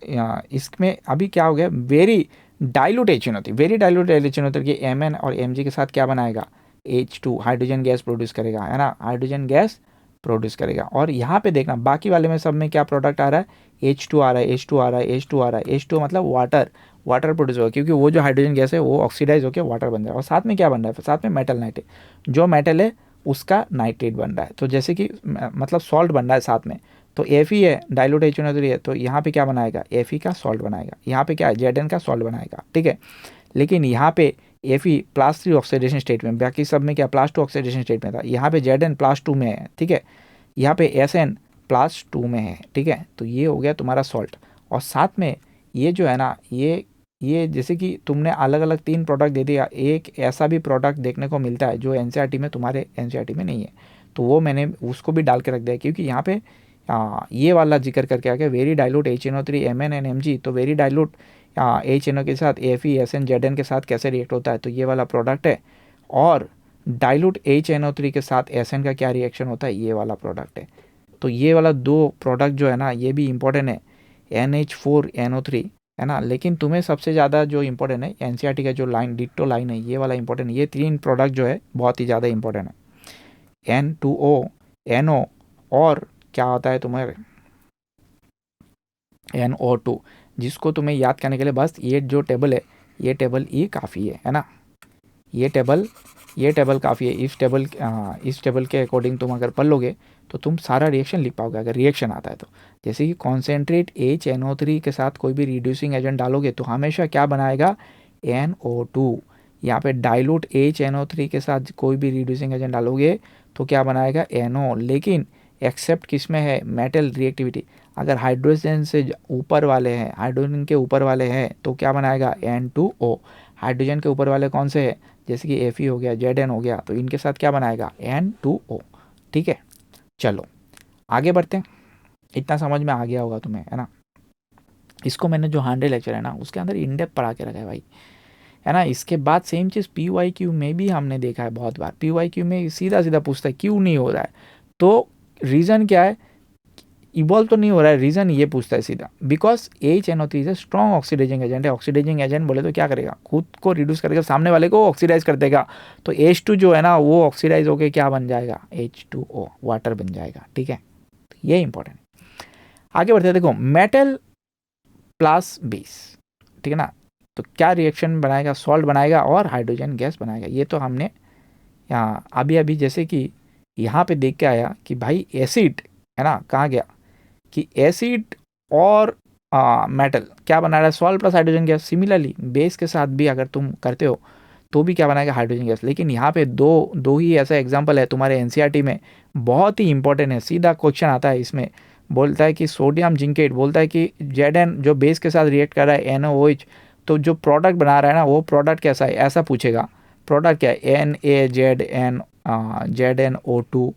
इसमें अभी क्या हो गया, वेरी डाइल्यूट HNO3 के Mn और Mg के साथ क्या बनाएगा, H2 हाइड्रोजन गैस प्रोड्यूस करेगा, है ना, हाइड्रोजन गैस प्रोड्यूस करेगा। और यहाँ पे देखना बाकी वाले में सब में क्या प्रोडक्ट आ रहा है, H2 आ रहा है, H2 आ रहा है, H2 आ रहा है। H2 मतलब वाटर प्रोड्यूस होगा, क्योंकि वो जो हाइड्रोजन गैस है वो ऑक्सीडाइज होकर वाटर बन रहा है। और साथ में क्या बन रहा है, साथ में मेटल नाइट्रेट, जो मेटल है उसका नाइट्रेट बन रहा है। तो जैसे कि मतलब सॉल्ट बन रहा है साथ में, तो Fe है, डाइल्यूट HNO3 है, तो यहाँ पे क्या बनाएगा, Fe का सॉल्ट बनाएगा, यहाँ पे क्या है, Zn का सॉल्ट बनाएगा, ठीक है। लेकिन यहाँ पे Fe +3 ऑक्सीडेशन स्टेट में, बाकी सब में क्या +2 ऑक्सीडेशन स्टेट में था, यहाँ पे Zn +2 में है, ठीक है। यहाँ पे Sn +2 में है, ठीक है। तो ये हो गया तुम्हारा सॉल्ट। और साथ में ये जो है ना, ये जैसे कि तुमने अलग अलग 3 प्रोडक्ट दे दिया, एक ऐसा भी प्रोडक्ट देखने को मिलता है जो एनसीईआरटी में, तुम्हारे एनसीईआरटी में नहीं है, तो वो मैंने उसको भी डाल के रख दिया, क्योंकि यहाँ पे ये वाला जिक्र करके आ गया, very dilute HNO3 Mn and Mg। तो वेरी डाइल्यूट HNO के साथ Fe Sn Zn के साथ कैसे रिएक्ट होता है, तो ये वाला प्रोडक्ट है। और डाइल्यूट HNO3 के साथ Sn का क्या रिएक्शन होता है, ये वाला प्रोडक्ट है। तो ये वाला 2 प्रोडक्ट जो है ना, ये भी इंपॉर्टेंट है, NH4NO3 है ना। लेकिन तुम्हें सबसे ज़्यादा जो इंपॉर्टेंट है, एनसीईआरटी का जो लाइन डिट्टो लाइन है, ये वाला इंपॉर्टेंट, ये 3 प्रोडक्ट जो है बहुत ही ज़्यादा इंपॉर्टेंट है, N2O, NO और क्या होता है तुम्हारे NO2, जिसको तुम्हें याद करने के लिए बस ये जो टेबल है, ये टेबल ये काफ़ी है ना। ये टेबल काफ़ी है। इस टेबल के अकॉर्डिंग तुम अगर पढ़ लोगे तो तुम सारा रिएक्शन लिख पाओगे, अगर रिएक्शन आता है तो। जैसे कि कॉन्सेंट्रेट HNO3 के साथ कोई भी रिड्यूसिंग एजेंट डालोगे तो हमेशा क्या बनाएगा, NO2। यहाँ पे डाइल्यूट HNO3 के साथ कोई भी रिड्यूसिंग एजेंट डालोगे तो क्या बनाएगा, NO। लेकिन एक्सेप्ट किस में है, मेटल रिएक्टिविटी। अगर हाइड्रोजन से ऊपर वाले हैं, हाइड्रोजन के ऊपर वाले हैं तो क्या बनाएगा, N2O। हाइड्रोजन के ऊपर वाले कौन से हैं, जैसे कि Fe हो गया, Zn हो गया, तो इनके साथ क्या बनाएगा, N2O, ठीक है। चलो आगे बढ़ते हैं। इतना समझ में आ गया होगा तुम्हें, है ना। इसको मैंने जो 100 लेक्चर है ना, उसके अंदर इन डेप्थ पढ़ा के रखा है भाई, है ना। इसके बाद सेम चीज़ PYQ में भी हमने देखा है बहुत बार। PYQ में सीधा सीधा पूछता है क्यों नहीं हो रहा है, तो रीज़न क्या है, इवॉल्व तो नहीं हो रहा है, रीज़न ये पूछता है सीधा, because HNO3 is a strong oxidising agent है। ऑक्सीडाइजिंग एजेंट बोले तो क्या करेगा, खुद को रिड्यूस करेगा, सामने वाले को ऑक्सीडाइज कर देगा। तो H2 जो है ना, वो ऑक्सीडाइज होकर क्या बन जाएगा, H2O, वाटर बन जाएगा, ठीक है। तो ये इंपॉर्टेंट। आगे बढ़ते हैं, देखो मेटल प्लस बेस, ठीक है ना। तो क्या रिएक्शन बनाएगा, सॉल्ट बनाएगा और हाइड्रोजन गैस बनाएगा। ये तो हमने यहाँ अभी जैसे कि यहाँ पे देख के आया कि भाई एसिड है ना, कहाँ गया कि एसिड और मेटल क्या बना रहा है, salt plus hydrogen gas. Similarly base के साथ भी अगर तुम करते हो तो भी क्या बनाएगा, हाइड्रोजन गैस। लेकिन यहाँ पे दो ही ऐसा एग्जांपल है तुम्हारे एनसीईआरटी में, बहुत ही इंपॉर्टेंट है। सीधा क्वेश्चन आता है इसमें, बोलता है कि सोडियम जिंकेट, बोलता है कि Zn जो बेस के साथ रिएक्ट कर रहा है NaOH, तो जो प्रोडक्ट बना रहा है ना, वो प्रोडक्ट कैसा है, ऐसा पूछेगा। प्रोडक्ट क्या है, ZnO2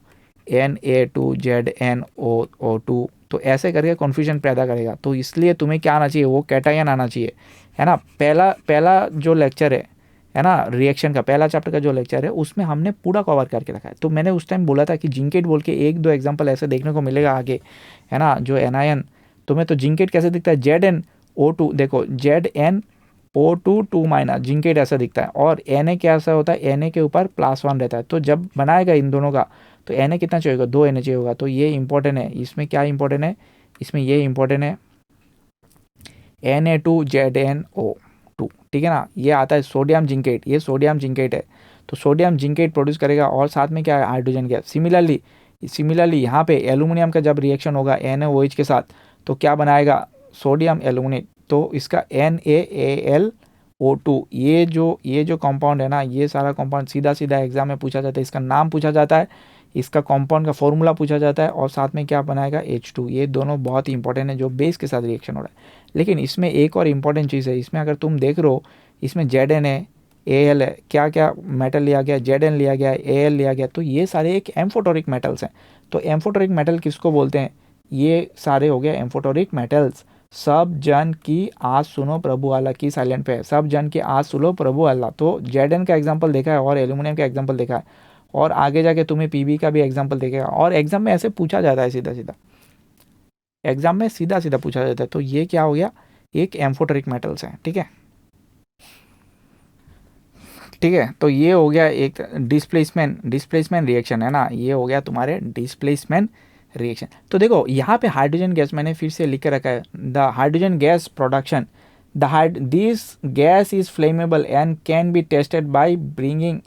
Na2ZnO2, तो ऐसे करके कन्फ्यूजन पैदा करेगा। तो इसलिए तुम्हें क्या आना चाहिए, वो कैटायन आना चाहिए, है ना। पहला जो लेक्चर है ना, रिएक्शन का पहला चैप्टर का जो लेक्चर है, उसमें हमने पूरा कवर करके रखा है। तो मैंने उस टाइम बोला था कि जिंकेट बोल के 1-2 एग्जांपल ऐसे देखने को मिलेगा आगे, है ना, जो एनायन तुम्हें। तो जिंकेट कैसे दिखता है, ZnO2, देखो ZnO2 2- जिंकेट ऐसा दिखता है। और Na कैसा होता है, Na के ऊपर +1 रहता है। तो जब बनाएगा इन दोनों का तो Na कितना चाहिए, 2 Na चाहिए होगा। तो ये इंपॉर्टेंट है। इसमें क्या इंपॉर्टेंट है, इसमें ये इंपॉर्टेंट है Na2ZnO2, ठीक है ना। ये आता है सोडियम जिंकेट, ये सोडियम जिंकेट है। तो सोडियम जिंकेट प्रोड्यूस करेगा और साथ में क्या है, हाइड्रोजन गैस। सिमिलरली यहाँ पे एल्यूमिनियम का जब रिएक्शन होगा NaOH के साथ तो क्या बनाएगा, सोडियम एल्यूमिनेट। तो इसका NaAlO2, ये जो कंपाउंड है ना, ये सारा कंपाउंड सीधा एग्जाम में पूछा जाता है। इसका नाम पूछा जाता है, इसका कंपाउंड का फॉर्मूला पूछा जाता है, और साथ में क्या बनाएगा, H2। ये दोनों बहुत ही इंपॉर्टेंट है जो बेस के साथ रिएक्शन हो रहा है। लेकिन इसमें एक और इम्पॉर्टेंट चीज़ है, इसमें अगर तुम देख रहे हो, इसमें Zn है, Al है, क्या क्या मेटल लिया गया, Zn लिया गया, Al लिया गया। तो ये सारे एक एम्फोटोरिक मेटल्स हैं। तो एम्फोटोरिक मेटल किसको बोलते हैं, ये सारे हो गए एम्फोटोरिक मेटल्स। सब जन की आज सुनो प्रभु अल्लाह की साइलेंट पे है, सब जन की आज सुनो प्रभु अल्लाह। तो Zn का एग्जाम्पल देखा है और एल्यूमिनियम का एग्जाम्पल देखा है, और आगे जाके तुम्हें Pb का भी एग्जाम्पल देखेगा। और एग्जाम में ऐसे पूछा जाता है, सीधा एग्जाम में सीधा पूछा जाता है। तो ये क्या हो गया, एक एम्फोटरिक मेटल्स हैं, ठीक है। तो ये हो गया एक डिस्प्लेसमेंट रिएक्शन, है ना। ये हो गया तुम्हारे डिस्प्लेसमेंट रिएक्शन। तो देखो यहाँ पे हाइड्रोजन गैस मैंने फिर से लिख के रखा है, the hydrogen gas production, this gas is flammable and can be tested by bringing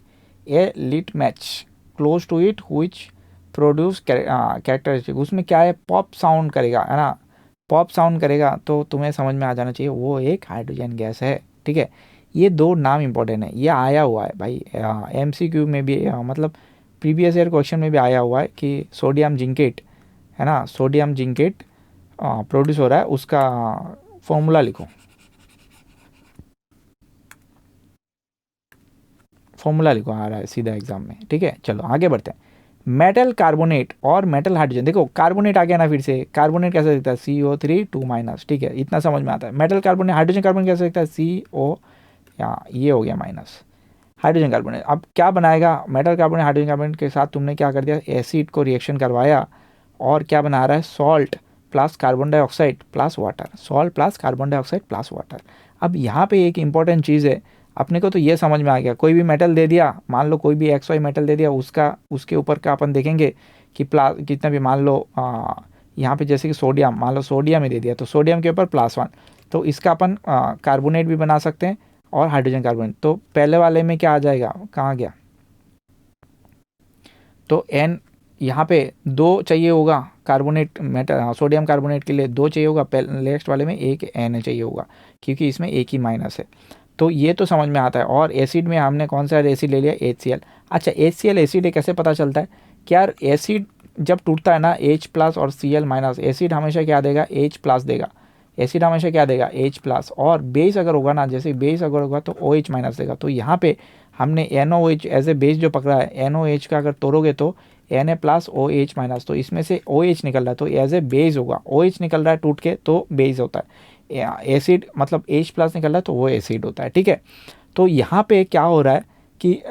a lit match close to it, which produce characteristic, उसमें क्या है, पॉप साउंड करेगा, है ना, पॉप साउंड करेगा, तो तुम्हें समझ में आ जाना चाहिए वो एक हाइड्रोजन गैस है। ठीक है, ये दो नाम इंपॉर्टेंट है, ये आया हुआ है भाई MCQ में भी, मतलब प्रीवियस ईयर क्वेश्चन में भी आया हुआ है कि सोडियम जिंकेट, है ना, सोडियम जिंकेट प्रोड्यूस हो रहा है, उसका फॉर्मूला लिखो, फॉर्मूला लिखो, आ रहा है सीधा एग्जाम में। ठीक है, चलो आगे बढ़ते हैं। मेटल कार्बोनेट और मेटल हाइड्रोजन, देखो कार्बोनेट आ गया ना, फिर से कार्बोनेट कैसे दिखता है, CO3 2-, ठीक है, इतना समझ में आता है। मेटल कार्बोनेट, हाइड्रोजन कार्बोनेट कैसे दिखता है, CO, या ये हो गया माइनस, हाइड्रोजन कार्बोनेट। अब क्या बनाएगा, मेटल कार्बोनेट हाइड्रोजन कार्बोनेट के साथ तुमने क्या कर दिया, एसिड को रिएक्शन करवाया, और क्या बना रहा है, salt plus carbon dioxide plus water, salt plus carbon dioxide plus water. अब यहाँ पे एक इंपॉर्टेंट चीज़ है, अपने को तो ये समझ में आ गया, कोई भी मेटल दे दिया, मान लो कोई भी XY मेटल दे दिया, उसका उसके ऊपर का अपन देखेंगे कि कितना भी, मान लो यहाँ पे जैसे कि सोडियम, मान लो सोडियम ही दे दिया, तो सोडियम के ऊपर +1, तो इसका अपन कार्बोनेट भी बना सकते हैं और हाइड्रोजन कार्बोनेट। तो पहले वाले में क्या आ जाएगा, कहाँ गया, तो N यहाँ पे 2 चाहिए होगा, कार्बोनेट मेटल सोडियम कार्बोनेट के लिए 2 चाहिए होगा, नेक्स्ट वाले में 1 N चाहिए होगा, क्योंकि इसमें एक ही माइनस है। तो ये तो समझ में आता है। और एसिड में हमने कौन सा एसिड ले लिया, HCl। अच्छा, HCl एसिड है, कैसे पता चलता है कि यार एसिड जब टूटता है ना, H+ और Cl-, एसिड हमेशा क्या देगा, H+ देगा, एसिड हमेशा क्या देगा, H+, और बेस अगर होगा ना, जैसे बेस अगर होगा तो OH- देगा। तो यहाँ पे हमने NOH एज ए बेस जो पकड़ा है, NOH का अगर तोड़ोगे तो Na+OH-, तो इसमें से OH निकल रहा है, तो एज ए बेस होगा, OH निकल रहा है टूट के तो बेस होता है, एसिड मतलब H+ निकल रहा है तो वो एसिड होता है। ठीक है, तो यहाँ पे क्या हो रहा है कि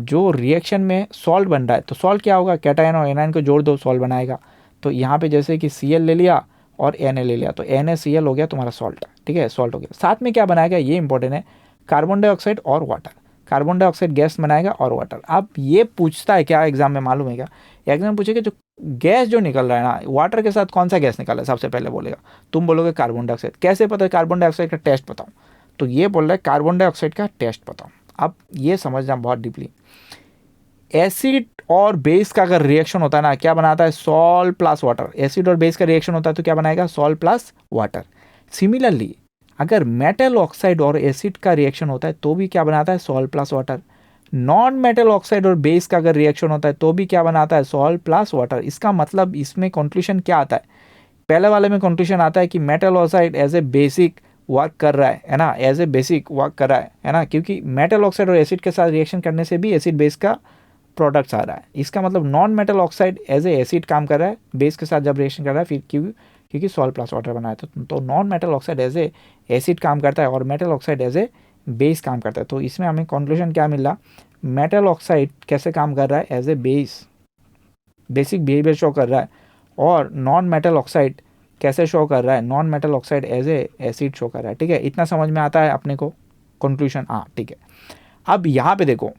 जो रिएक्शन में सॉल्ट बन रहा है, तो सॉल्ट क्या होगा, कैटायन और एनायन को जोड़ दो, सॉल्ट बनाएगा। तो यहाँ पे जैसे कि Cl ले लिया और Na ले लिया, तो NaCl हो गया तुम्हारा सॉल्ट। ठीक है, सॉल्ट हो गया। साथ में क्या बनाएगा, ये इंपॉर्टेंट है, कार्बन डाइऑक्साइड और वाटर, कार्बन डाइऑक्साइड गैस बनाएगा और वाटर। अब ये पूछता है क्या एग्जाम में, मालूम है क्या, एग्जाम में पूछेगा जो गैस जो निकल रहा है ना, वाटर के साथ कौन सा गैस निकल रहा है, सबसे पहले बोलेगा, तुम बोलोगे कार्बन डाइऑक्साइड। कैसे पता है, कार्बन डाइऑक्साइड का टेस्ट बताऊँ, तो ये बोल रहा है कार्बन डाइऑक्साइड का टेस्ट बताओ। अब ये समझना बहुत डीपली, एसिड और बेस का अगर रिएक्शन होता है ना, क्या बनाता है, सॉल्ट प्लस वाटर। एसिड और बेस का रिएक्शन होता है तो क्या बनाएगा, सॉल्ट प्लस वाटर। सिमिलरली अगर मेटल ऑक्साइड और एसिड का रिएक्शन होता है तो भी क्या बनाता है, salt plus water. Non metal oxide और बेस का अगर रिएक्शन होता है तो भी क्या बनाता है, सॉल्ट प्लस वाटर। इसका मतलब इसमें कंक्लूजन क्या आता है, पहले वाले में कंक्लूजन आता है कि metal oxide as a basic work कर रहा है ना, एज ए बेसिक वर्क कर रहा है ना, क्योंकि मेटल ऑक्साइड और एसिड के साथ रिएक्शन करने से भी एसिड बेस का प्रोडक्ट्स आ रहा है। इसका मतलब non metal oxide as a acid काम कर रहा है बेस के साथ जब रिएक्शन कर रहा है, फिर क्योंकि सॉल्ट प्लस वाटर बनाया तो non metal oxide as a acid काम करता है और metal oxide as a base काम करता है। तो इसमें हमें कंक्लूजन क्या मिला, मेटल ऑक्साइड कैसे काम कर रहा है, as a base, basic behaviour show कर रहा है, और नॉन मेटल ऑक्साइड कैसे शो कर रहा है, non metal oxide as a acid show कर रहा है। ठीक है, इतना समझ में आता है अपने को कंक्लूजन, हाँ ठीक है। अब यहाँ पे देखो,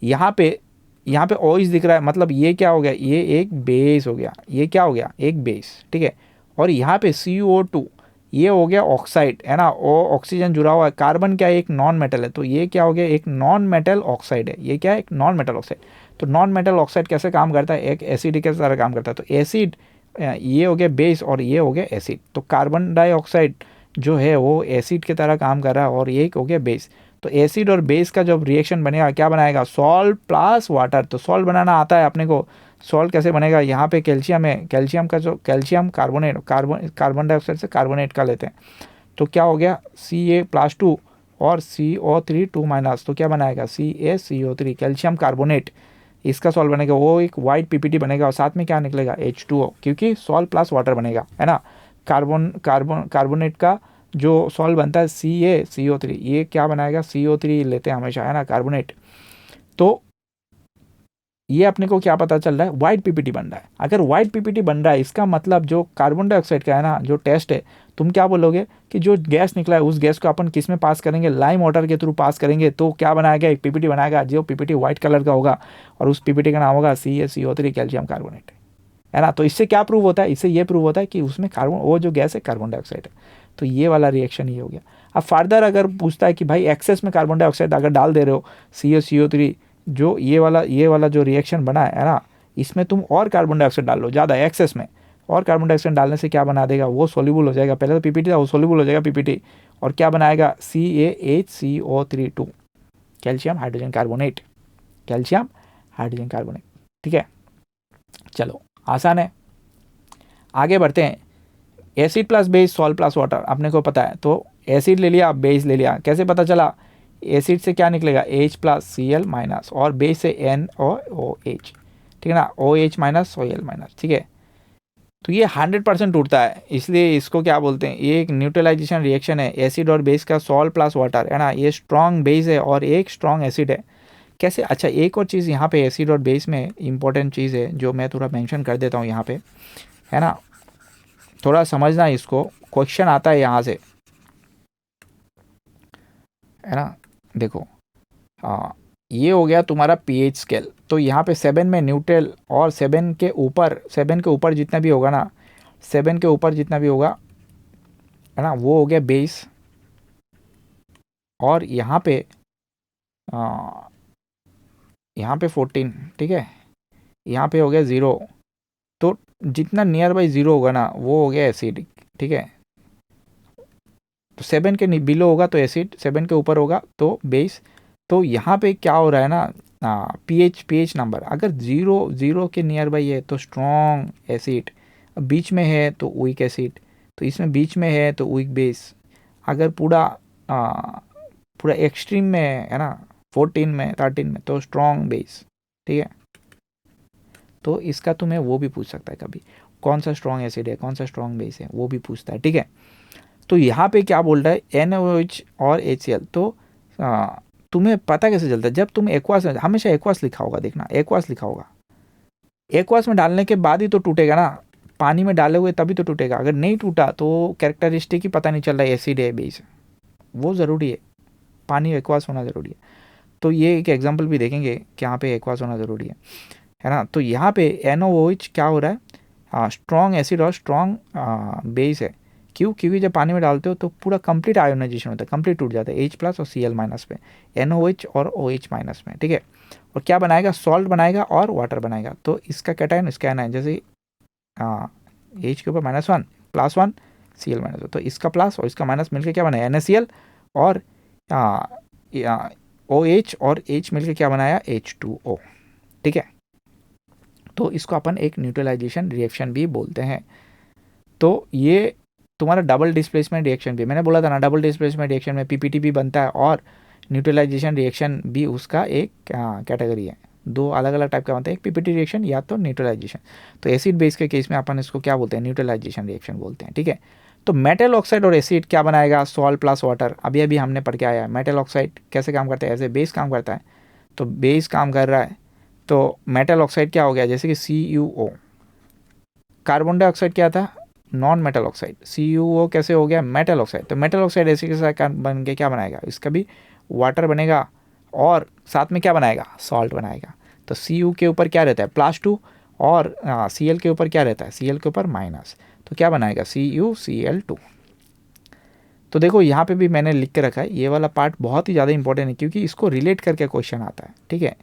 यहाँ पे OH दिख रहा है, मतलब ये क्या हो गया, ये एक बेस हो गया, ये क्या हो गया, एक बेस। ठीक है, और यहाँ पे CO2 ये हो गया ऑक्साइड, है ना, ओ ऑक्सीजन जुड़ा हुआ है, कार्बन क्या है, एक नॉन मेटल है, तो ये क्या हो गया, एक नॉन मेटल ऑक्साइड है, ये क्या है, एक नॉन मेटल ऑक्साइड। तो नॉन मेटल ऑक्साइड कैसे काम करता है, एक एसिड के तरह काम करता है। तो एसिड ये हो गया बेस और ये हो गया एसिड, तो कार्बन डाइऑक्साइड जो है वो एसिड की तरह काम कर रहा है और ये हो गया बेस। तो एसिड और बेस का जब रिएक्शन बनेगा क्या बनाएगा, सॉल्ट प्लस वाटर। तो सॉल्ट बनाना आता है अपने को, सॉल्ट कैसे बनेगा, यहाँ पे कैल्शियम है, कैल्शियम का जो कैल्शियम कार्बोनेट, कार्बन डाइऑक्साइड से कार्बोनेट का लेते हैं, तो क्या हो गया, Ca+2 और CO3 2-, तो क्या बनाएगा, CaCO3 कैल्शियम कार्बोनेट, इसका सॉल्ट बनेगा, वो एक वाइट PPT बनेगा, और साथ में क्या निकलेगा, H2O, क्योंकि सॉल्ट प्लस वाटर बनेगा, है ना। कार्बोनेट का जो सॉल्ट बनता है CaCO3, ये क्या बनाएगा, CO3 लेते हैं हमेशा, है ना, कार्बोनेट। तो ये अपने को क्या पता चल रहा है, वाइट PPT बन रहा है। अगर वाइट PPT बन रहा है, इसका मतलब जो कार्बन डाइऑक्साइड का है ना, जो टेस्ट है, तुम क्या बोलोगे कि जो गैस निकला है उस गैस को अपन किस में पास करेंगे, लाइम वाटर के थ्रू पास करेंगे, तो क्या बनाएगा, एक PPT बनाएगा, जो PPT वाइट कलर का होगा, और उस PPT का नाम होगा CaCO3 कैल्शियम कार्बोनेट, है ना। तो इससे क्या प्रूव होता है, इससे ये प्रूव होता है कि उसमें कार्बन, वो जो गैस है कार्बन डाइऑक्साइड है। तो ये वाला रिएक्शन ये हो गया। अब फर्दर अगर पूछता है कि भाई एक्सेस में कार्बन डाइऑक्साइड अगर डाल दे रहे हो, CaCO3, जो ये वाला जो रिएक्शन बना है ना, इसमें तुम और कार्बन डाइऑक्साइड डाल लो ज़्यादा एक्सेस में, और कार्बन डाइऑक्साइड डालने से क्या बना देगा, वो सोल्यूबल हो जाएगा। पहले तो पीपीटी था, वो सोल्यूबल हो जाएगा पीपीटी, और क्या बनाएगा CaHCO3 calcium hydrogen carbonate, calcium hydrogen carbonate. ठीक है, चलो आसान है, आगे बढ़ते हैं। Acid plus base, salt plus water अपने को पता है, तो एसिड ले लिया, बेस ले लिया, कैसे पता चला, एसिड से क्या निकलेगा H प्लस Cl माइनस, और बेस से NaOH, ठीक है ना, OH माइनस Cl माइनस। ठीक है, तो ये 100% टूटता है, इसलिए इसको क्या बोलते हैं, ये एक न्यूट्रलाइजेशन रिएक्शन है एसिड और बेस का, सॉल्ट प्लस वाटर है ना, ये स्ट्रॉन्ग बेस है और एक स्ट्रॉन्ग एसिड है। कैसे, अच्छा एक और चीज़ यहाँ पे एसिड और बेस में इंपॉर्टेंट चीज़ है जो मैं थोड़ा मेंशन कर देता हूँ यहाँ पे, है ना, थोड़ा समझना इसको, क्वेश्चन आता है यहाँ से, है ना। देखो ये हो गया तुम्हारा पीएच स्केल, तो यहाँ पे 7 में न्यूट्रल, और 7 के ऊपर जितना भी होगा ना, 7 के ऊपर जितना भी होगा, है ना, वो हो गया बेस, और यहाँ पे 14, ठीक है, यहाँ पे हो गया 0, तो जितना नियर बाई 0 होगा ना वो हो गया एसिड। ठीक है, तो 7 के बिलो होगा तो एसिड, 7 के ऊपर होगा तो बेस। तो यहाँ पे क्या हो रहा है ना, पीएच नंबर अगर 0 के नियर बाई है तो स्ट्रॉन्ग एसिड, बीच में है तो वीक एसिड, तो इसमें बीच में है तो वीक बेस, अगर पूरा एक्सट्रीम में है ना 14 में 13 में तो स्ट्रॉन्ग बेस। ठीक है, तो इसका तुम्हें वो भी पूछ सकता है कभी, कौन सा स्ट्रॉन्ग एसिड है, कौन सा स्ट्रॉन्ग बेस है, वो भी पूछता है। ठीक है, तो यहाँ पे क्या बोल रहा है NaOH और HCl, तो तुम्हें पता कैसे चलता है, जब तुम एक्वास, हमेशा एक्वास लिखा होगा, देखना एक्वास लिखा होगा, एक्वास में डालने के बाद ही तो टूटेगा ना, पानी में डाले हुए तभी तो टूटेगा, अगर नहीं टूटा तो कैरेक्टरिस्टिक ही पता नहीं चल रहा है एसिड है बेस, वो ज़रूरी है, पानी एक्वास होना ज़रूरी है। तो ये एक एग्जाम्पल भी देखेंगे कि यहाँ पे एक्वास होना ज़रूरी है ना। तो यहाँ पे NaOH क्या हो रहा है, स्ट्रॉन्ग एसिड और स्ट्रॉन्ग बेस है, क्यों, क्योंकि जब पानी में डालते हो तो पूरा कंप्लीट आयोनाइजेशन होता है, कंप्लीट टूट जाता है H प्लस और Cl माइनस पे, NaOH और OH माइनस में। ठीक है, और क्या बनाएगा, सॉल्ट बनाएगा और वाटर बनाएगा, तो इसका कैटायन इसका एनायन, जैसे H के ऊपर -1 +1 Cl माइनस, तो इसका प्लस और इसका माइनस मिलकर क्या बनाया NaCl, और OH और H मिलकर क्या बनाया H2O। ठीक है, तो इसको अपन एक न्यूट्रलाइजेशन रिएक्शन भी बोलते हैं। तो ये तुम्हारा डबल डिस्प्लेसमेंट रिएक्शन भी, मैंने बोला था ना, डबल डिस्प्लेसमेंट रिएक्शन में पीपीटी भी बनता है और न्यूट्रलाइजेशन रिएक्शन भी उसका एक कैटेगरी है, दो अलग अलग टाइप का बनता है, एक पीपीटी रिएक्शन या तो न्यूट्रलाइजेशन। तो एसिड बेस के केस में अपन इसको क्या बोलते हैं, न्यूट्रलाइजेशन रिएक्शन बोलते हैं। ठीक है, तो मेटल ऑक्साइड और एसिड क्या बनाएगा, सॉल्ट प्लस वाटर, अभी अभी हमने पढ़ के आया है। मेटल ऑक्साइड कैसे काम करता है, एज ए बेस काम करता है, तो बेस काम कर रहा है, तो मेटल ऑक्साइड क्या हो गया, जैसे कि CuO, कार्बन डाइऑक्साइड क्या था, नॉन मेटल ऑक्साइड, CuO कैसे हो गया मेटल ऑक्साइड, तो मेटल ऑक्साइड एसिड के साथ बन के क्या बनाएगा, इसका भी वाटर बनेगा और साथ में क्या बनाएगा, सॉल्ट बनाएगा। तो Cu के ऊपर क्या रहता है +2 और Cl के ऊपर क्या रहता है, Cl के ऊपर माइनस, तो क्या बनाएगा CuCl2। तो देखो यहाँ पे भी मैंने लिख के रखा है, ये वाला पार्ट बहुत ही ज़्यादा इंपॉर्टेंट है क्योंकि इसको रिलेट करके क्वेश्चन आता है। ठीक है,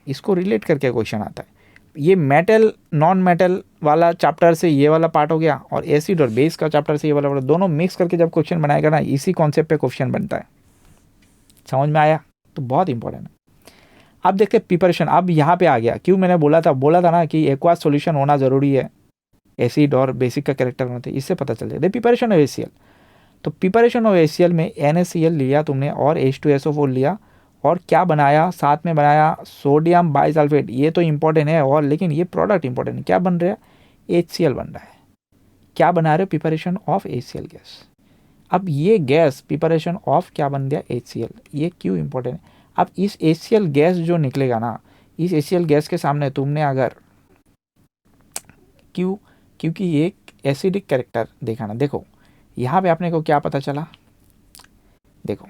इसको रिलेट करके क्वेश्चन आता है। ये मेटल नॉन मेटल वाला चैप्टर से ये वाला पार्ट हो गया, और एसिड और बेस का चैप्टर से ये वाला पार्ट, दोनों मिक्स करके जब क्वेश्चन बनाएगा ना, इसी कॉन्सेप्ट पे क्वेश्चन बनता है। समझ में आया, तो बहुत इंपॉर्टेंट है। अब देखते हैं प्रिपरेशन, अब यहाँ पे आ गया, क्यों मैंने बोला था ना कि एक्वास सॉल्यूशन होना ज़रूरी है, एसिड और बेसिक का कैरेक्टर होते हैं, इससे पता चल जाता है। प्रिपरेशन ऑफ HCl, तो प्रिपरेशन ऑफ HCl में NaCl लिया तुमने और H2SO4 लिया, और क्या बनाया, साथ में बनाया सोडियम बाइसल्फेट, ये तो इंपॉर्टेंट है, और लेकिन ये प्रोडक्ट इंपॉर्टेंट है, क्या बन रहा है HCl बन रहा है, क्या बना रहे हो, प्रिपरेशन ऑफ HCl गैस। अब ये गैस प्रिपरेशन ऑफ क्या बन गया HCl, ये क्यों इंपॉर्टेंट है। अब इस HCl गैस जो निकलेगा ना, इस HCl गैस के सामने तुमने अगर क्योंकि ये एसिडिक कैरेक्टर देखा ना, देखो यहाँ पे आपने को क्या पता चला, देखो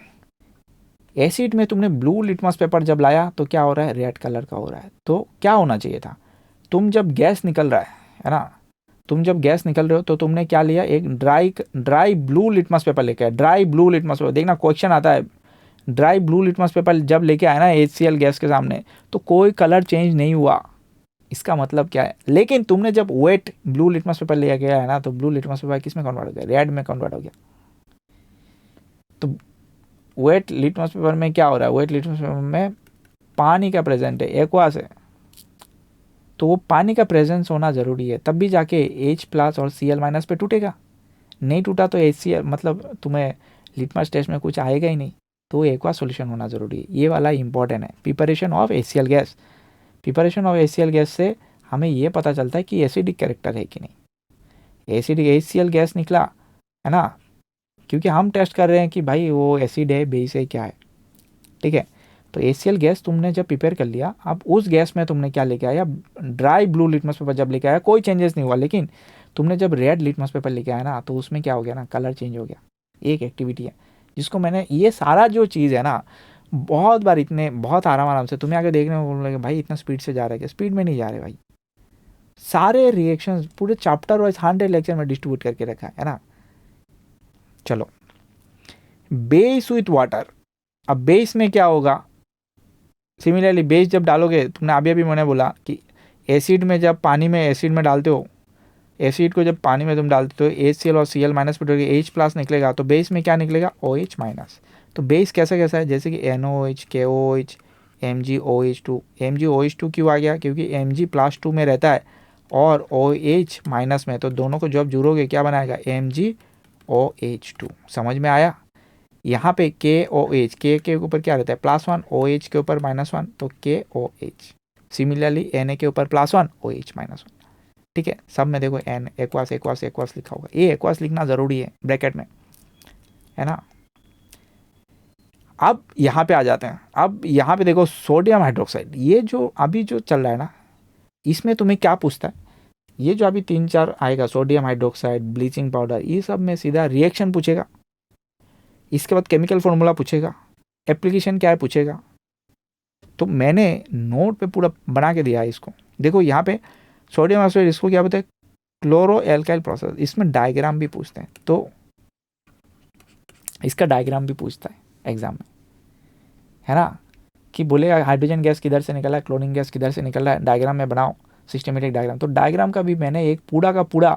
एसिड में तुमने ब्लू लिटमस पेपर जब लाया तो क्या हो रहा है, रेड कलर का हो रहा है। तो क्या होना चाहिए था, तुम जब गैस निकल रहा है ना, तुम जब गैस निकल रहे हो तो तुमने क्या लिया, एक ड्राई ब्लू लिटमस पेपर लेके आया, ड्राई ब्लू लिटमस पेपर। देखना क्वेश्चन आता है, ड्राई ब्लू लिटमस पेपर जब लेके आया ना HCl गैस के सामने, तो कोई कलर चेंज नहीं हुआ, इसका मतलब क्या है? लेकिन तुमने जब वेट ब्लू लिटमस पेपर लिया गया है ना, तो ब्लू लिटमस पेपर किस में कन्वर्ट हो गया? रेड में कन्वर्ट हो गया। तो वेट लिटमस पेपर में क्या हो रहा है? वेट लिटमस पेपर में पानी का प्रेजेंट है, एक्वास है, तो वो पानी का प्रेजेंस होना ज़रूरी है, तब भी जाके H+ और Cl- पे टूटेगा। नहीं टूटा तो HCl, मतलब तुम्हें लिटमस टेस्ट में कुछ आएगा ही नहीं। तो एक्वा सॉल्यूशन होना ज़रूरी है, ये वाला इंपॉर्टेंट है। Preparation of HCl gas, preparation of HCl gas से हमें ये पता चलता है कि एसिडिक कैरेक्टर है कि नहीं। एसिडिक HCl गैस निकला है ना, क्योंकि हम टेस्ट कर रहे हैं कि भाई वो एसिड है, बेस है, क्या है, ठीक है। तो HCl गैस तुमने जब प्रिपेयर कर लिया, अब उस गैस में तुमने क्या लेके आया? ड्राई ब्लू लिटमस पेपर जब लेके आया कोई चेंजेस नहीं हुआ, लेकिन तुमने जब रेड लिटमस पेपर लेके आया ना, तो उसमें क्या हो गया ना, कलर चेंज हो गया। एक एक्टिविटी है जिसको मैंने, ये सारा जो चीज़ है ना, बहुत बार इतने बहुत आराम आराम से तुम्हें आगे देखने में बोलोगे भाई इतना स्पीड से जा रहा है क्या? स्पीड में नहीं जा रहे भाई, सारे रिएक्शंस पूरे चैप्टर वाइज 100 लेक्चर में डिस्ट्रीब्यूट करके रखा है ना। चलो, बेस विथ वाटर, अब बेस में क्या होगा? सिमिलरली बेस जब डालोगे, तुमने अभी अभी मैंने बोला कि एसिड में जब पानी में एसिड में डालते हो, एसिड को जब पानी में तुम डालते हो तो HCl और Cl- पे H+ निकलेगा, तो बेस में क्या निकलेगा? OH-। तो बेस कैसा कैसा है? जैसे कि NOH, KOH, MgOH2। MgOH2 क्यों आ गया? क्योंकि Mg+2 में रहता है और OH- में, तो दोनों को जब जोड़ोगे क्या बनाएगा? MgOH2। समझ में आया? यहाँ पे KOH, के ऊपर क्या रहता है? +1, OH के ऊपर -1, तो KOH। सिमिलरली Na के ऊपर +1, OH-1। ठीक है, सब में देखो N एक्वास एक्वास एक्वास लिखा होगा, ये एक्वास लिखना ज़रूरी है ब्रैकेट में, है ना। अब यहाँ पे आ जाते हैं। अब यहाँ पे देखो सोडियम हाइड्रोक्साइड, ये जो अभी जो चल रहा है ना, इसमें तुम्हें क्या पूछता है? ये जो अभी 3-4 आएगा, सोडियम हाइड्रोक्साइड, ब्लीचिंग पाउडर, ये सब में सीधा रिएक्शन पूछेगा, इसके बाद केमिकल फॉर्मूला पूछेगा, एप्लीकेशन क्या है पूछेगा। तो मैंने नोट पे पूरा बना के दिया है इसको। देखो यहाँ पे सोडियम ऑक्साइड, इसको क्या बोलते हैं? Chloro alkyl process. इसमें डायग्राम भी पूछते हैं, तो इसका डायग्राम भी पूछता है एग्जाम में, है ना, कि बोलेगा हाइड्रोजन गैस किधर से निकला है, क्लोरीन गैस किधर से निकल रहा है, डायग्राम में बनाओ, सिस्टमेटिक डायग्राम। तो डायग्राम का भी मैंने एक पूरा का पूरा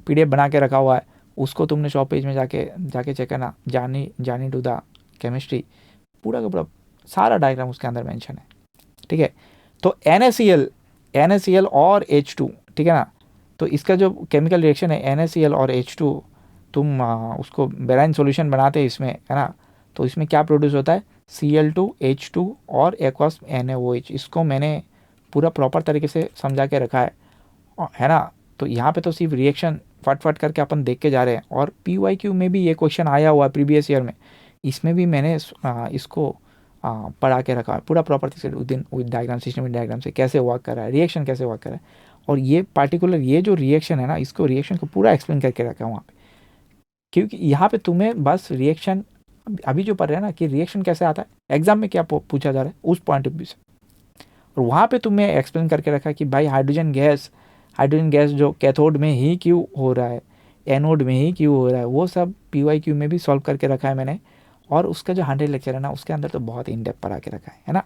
PDF बना के रखा हुआ है, उसको तुमने शॉप पेज में जाके चेक करना, जानी टू द केमिस्ट्री, पूरा का पूरा सारा डायग्राम उसके अंदर मेंशन है, ठीक है। तो NaCl और H2, ठीक है ना, तो इसका जो केमिकल रिएक्शन है NaCl और H2, तुम उसको बेराइन सॉल्यूशन बनाते हैं इसमें, है ना, तो इसमें क्या प्रोड्यूस होता है? Cl2, H2 और एक्वस NaOH। इसको मैंने पूरा प्रॉपर तरीके से समझा के रखा है ना। तो यहाँ पे तो सिर्फ रिएक्शन फट करके अपन देख के जा रहे हैं, और PYQ में भी ये क्वेश्चन आया हुआ है प्रीवियस ईयर में, इसमें भी मैंने इसको पढ़ा के रखा है पूरा प्रॉपर तरीके से विद डायग्राम, सिस्टमेटिक डायग्राम से कैसे वर्क कर रहा है, रिएक्शन कैसे वर्क कर रहा है, और ये पार्टिकुलर ये जो रिएक्शन है ना, इसको रिएक्शन को पूरा एक्सप्लेन करके रखा है वहाँ पे। क्योंकि यहाँ पे तुम्हें बस रिएक्शन अभी जो पढ़ रहे हैं ना, कि रिएक्शन कैसे आता है, एग्जाम में क्या पूछा जा रहा है उस पॉइंट ऑफ व्यू से, और वहाँ पे तुम्हें एक्सप्लेन करके रखा कि भाई हाइड्रोजन गैस जो कैथोड में ही क्यों हो रहा है, एनोड में ही क्यों हो रहा है, वो सब PYQ में भी सॉल्व करके रखा है मैंने। और उसका जो 100 लेक्चर है ना, उसके अंदर तो बहुत इन डेप्थ पढ़ा के रखा है ना।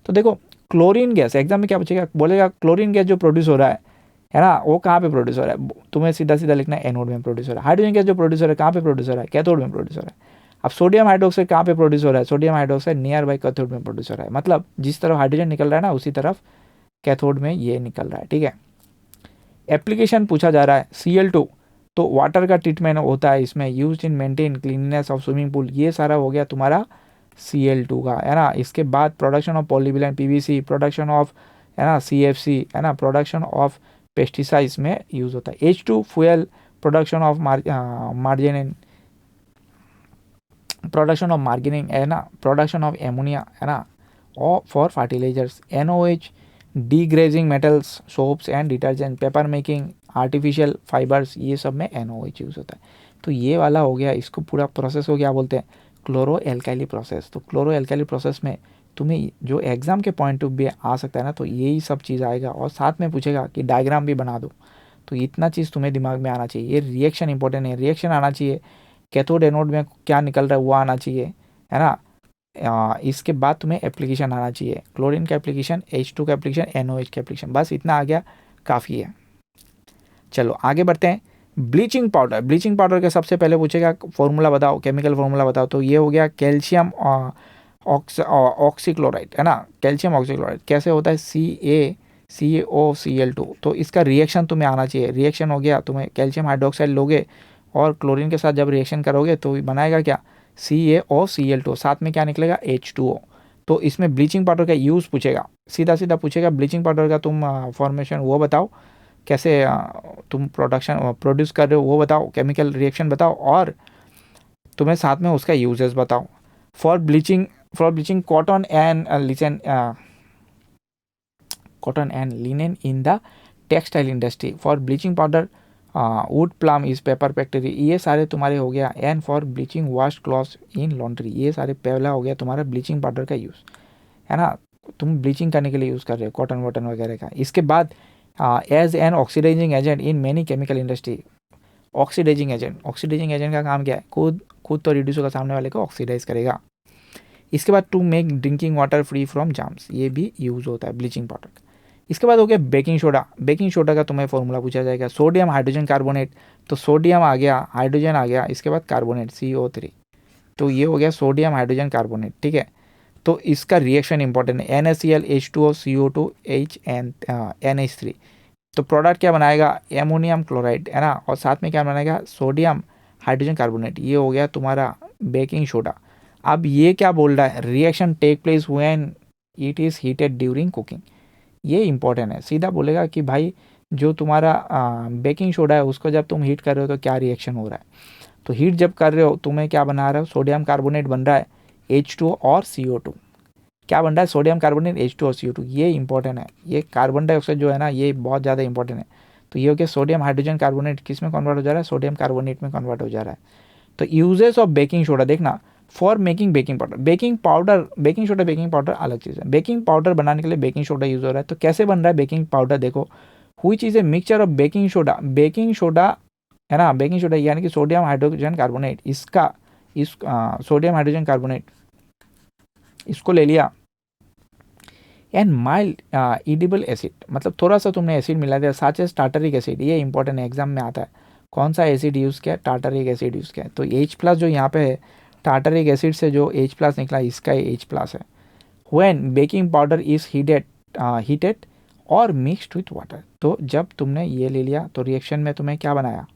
तो देखो क्लोरीन गैस एग्जाम में क्या पूछेगा, बोलेगा क्लोरीन गैस जो प्रोड्यूस हो रहा है ना, वो कहाँ पे प्रोड्यूस हो रहा है? तुम्हें सीधा सीधा लिखना है एनोड में प्रोड्यूस हो रहा है। हाइड्रोजन गैस जो प्रोड्यूस हो रहा है कहाँ पे प्रोड्यूस हो रहा है? कैथोड में प्रोड्यूस हो रहा है। अब सोडियम हाइड्रोक्साइड कहाँ पे प्रोड्यूस हो रहा है? Sodium hydroxide near by cathode में प्रोड्यूस हो रहा है। मतलब जिस तरफ हाइड्रोजन निकल रहा है ना, उसी तरफ कैथोड में ये निकल रहा है, ठीक है। एप्लीकेशन पूछा जा रहा है Cl2, तो वाटर का ट्रीटमेंट होता है इसमें, use in maintain cleanness of swimming pool, ये सारा हो गया तुम्हारा Cl2 का, है ना। इसके बाद production of polyvinyl PVC, production of, है ना, CFC, है ना, प्रोडक्शन ऑफ पेस्टिसाइड्स में यूज होता है। H2 fuel, production of margarine, production of margining, है ना, प्रोडक्शन ऑफ एमोनिया, है ना, और for fertilizers. NOH degreasing metals, soaps and detergent, paper making, artificial fibres, ये सब में NOH यूज़ होता है। तो ये वाला हो गया, इसको पूरा प्रोसेस हो गया बोलते हैं क्लोरो एल्काइली प्रोसेस। तो क्लोरो एल्काइली प्रोसेस में तुम्हें जो एग्जाम के पॉइंट ऑफ व्यू आ सकता है ना, तो यही सब चीज़ आएगा, और साथ में पूछेगा कि डायग्राम भी बना दो। तो इतना चीज़ तुम्हें दिमाग में आना चाहिए। ये रिएक्शन इंपॉर्टेंट है, रिएक्शन आना चाहिए, कैथोड एनोड में क्या निकल रहा है वो आना चाहिए, है ना। इसके बाद तुम्हें एप्लीकेशन आना चाहिए, क्लोरीन का एप्लीकेशन, H2 का एप्लीकेशन, NOH का एप्लीकेशन, बस इतना आ गया काफ़ी है। चलो आगे बढ़ते हैं। ब्लीचिंग पाउडर, ब्लीचिंग पाउडर का सबसे पहले पूछेगा फॉर्मूला बताओ, केमिकल फॉर्मूला बताओ, तो ये हो गया कैल्शियम ऑक्सीक्लोराइड, है ना, कैल्शियम ऑक्सीक्लोराइड कैसे होता है, CaCO Cl2, तो इसका रिएक्शन तुम्हें आना चाहिए। रिएक्शन हो गया, तुम्हें कैल्शियम हाइड्रोक्साइड लोगे और क्लोरीन के साथ जब रिएक्शन करोगे तो बनाएगा क्या, CaOCl2, साथ में क्या निकलेगा, H2O। तो इसमें ब्लीचिंग पाउडर का यूज़ पूछेगा, सीधा सीधा पूछेगा ब्लीचिंग पाउडर का तुम फॉर्मेशन वो बताओ, कैसे तुम प्रोड्यूस कर रहे हो वो बताओ, केमिकल रिएक्शन बताओ, और तुम्हें साथ में उसका यूजेस बताओ। For bleaching cotton and linen in the textile industry, for bleaching powder would plum is paper factory, ये सारे तुम्हारे हो गया। And for bleaching wash clothes in laundry, ये सारे पहला हो गया तुम्हारा ब्लीचिंग पाउडर का यूज़, है ना, तुम ब्लीचिंग करने के लिए यूज़ कर रहे हो कॉटन वॉटन वगैरह का। इसके बाद as an oxidising agent in many chemical industry, oxidising agent का काम क्या है, खुद तो रिड्यूस होगा, सामने वाले को ऑक्सीडाइज करेगा। इसके बाद to make drinking water free from germs, ये भी यूज़ होता है ब्लीचिंग पाउडर का। इसके बाद हो गया बेकिंग सोडा, बेकिंग सोडा का तुम्हें फॉर्मूला पूछा जाएगा, सोडियम हाइड्रोजन कार्बोनेट, तो सोडियम आ गया, हाइड्रोजन आ गया, इसके बाद कार्बोनेट CO3, तो ये हो गया सोडियम हाइड्रोजन कार्बोनेट, ठीक है। तो इसका रिएक्शन इंपॉर्टेंट है, NaCl H2O CO2 NH3, तो प्रोडक्ट क्या बनाएगा, एमोनियम क्लोराइड, है ना, और साथ में क्या बनाएगा, सोडियम हाइड्रोजन कार्बोनेट, ये हो गया तुम्हारा बेकिंग सोडा। अब ये क्या बोल रहा है, reaction take place when it is heated during cooking, ये इंपॉर्टेंट है। सीधा बोलेगा कि भाई जो तुम्हारा बेकिंग सोडा है उसको जब तुम हीट कर रहे हो तो क्या रिएक्शन हो रहा है, तो हीट जब कर रहे हो तुम्हें क्या बना रहे हो, सोडियम कार्बोनेट बन रहा है, H2O और CO2, क्या बन रहा है, सोडियम कार्बोनेट H2O और CO2, ये इंपॉर्टेंट है। ये कार्बन डाइऑक्साइड जो है ना, ये बहुत ज़्यादा इंपॉर्टेंट है। तो ये हो गया सोडियम हाइड्रोजन कार्बोनेट किस में कन्वर्ट हो जा रहा है, सोडियम कार्बोनेट में कन्वर्ट हो जा रहा है। तो यूजेस ऑफ बेकिंग सोडा देखना, for making baking powder, baking soda baking powder अलग चीज़ है। बेकिंग पाउडर बनाने के लिए बेकिंग सोडा यूज़ हो रहा है, तो कैसे बन रहा है बेकिंग पाउडर, देखो हुई चीज़ है मिक्सचर ऑफ बेकिंग सोडा, है ना, बेकिंग सोडा यानी कि sodium hydrogen carbonate, sodium hydrogen carbonate इसको ले लिया, एंड माइल्ड ईडिबल एसिड, मतलब थोड़ा सा तुमने एसिड मिला दिया, साथ में टार्टरिक एसिड, ये इंपॉर्टेंट है, एग्जाम में आता है, कौन सा एसिड यूज़ किया, टार्टरिक एसिड यूज़ किया। तो H+ जो यहाँ पे है, टार्टरिक एसिड से जो H+ निकला इसका H+ है। When baking powder is heated और मिक्सड विथ वाटर, तो जब तुमने ये ले लिया तो रिएक्शन में तुम्हें क्या बनाया,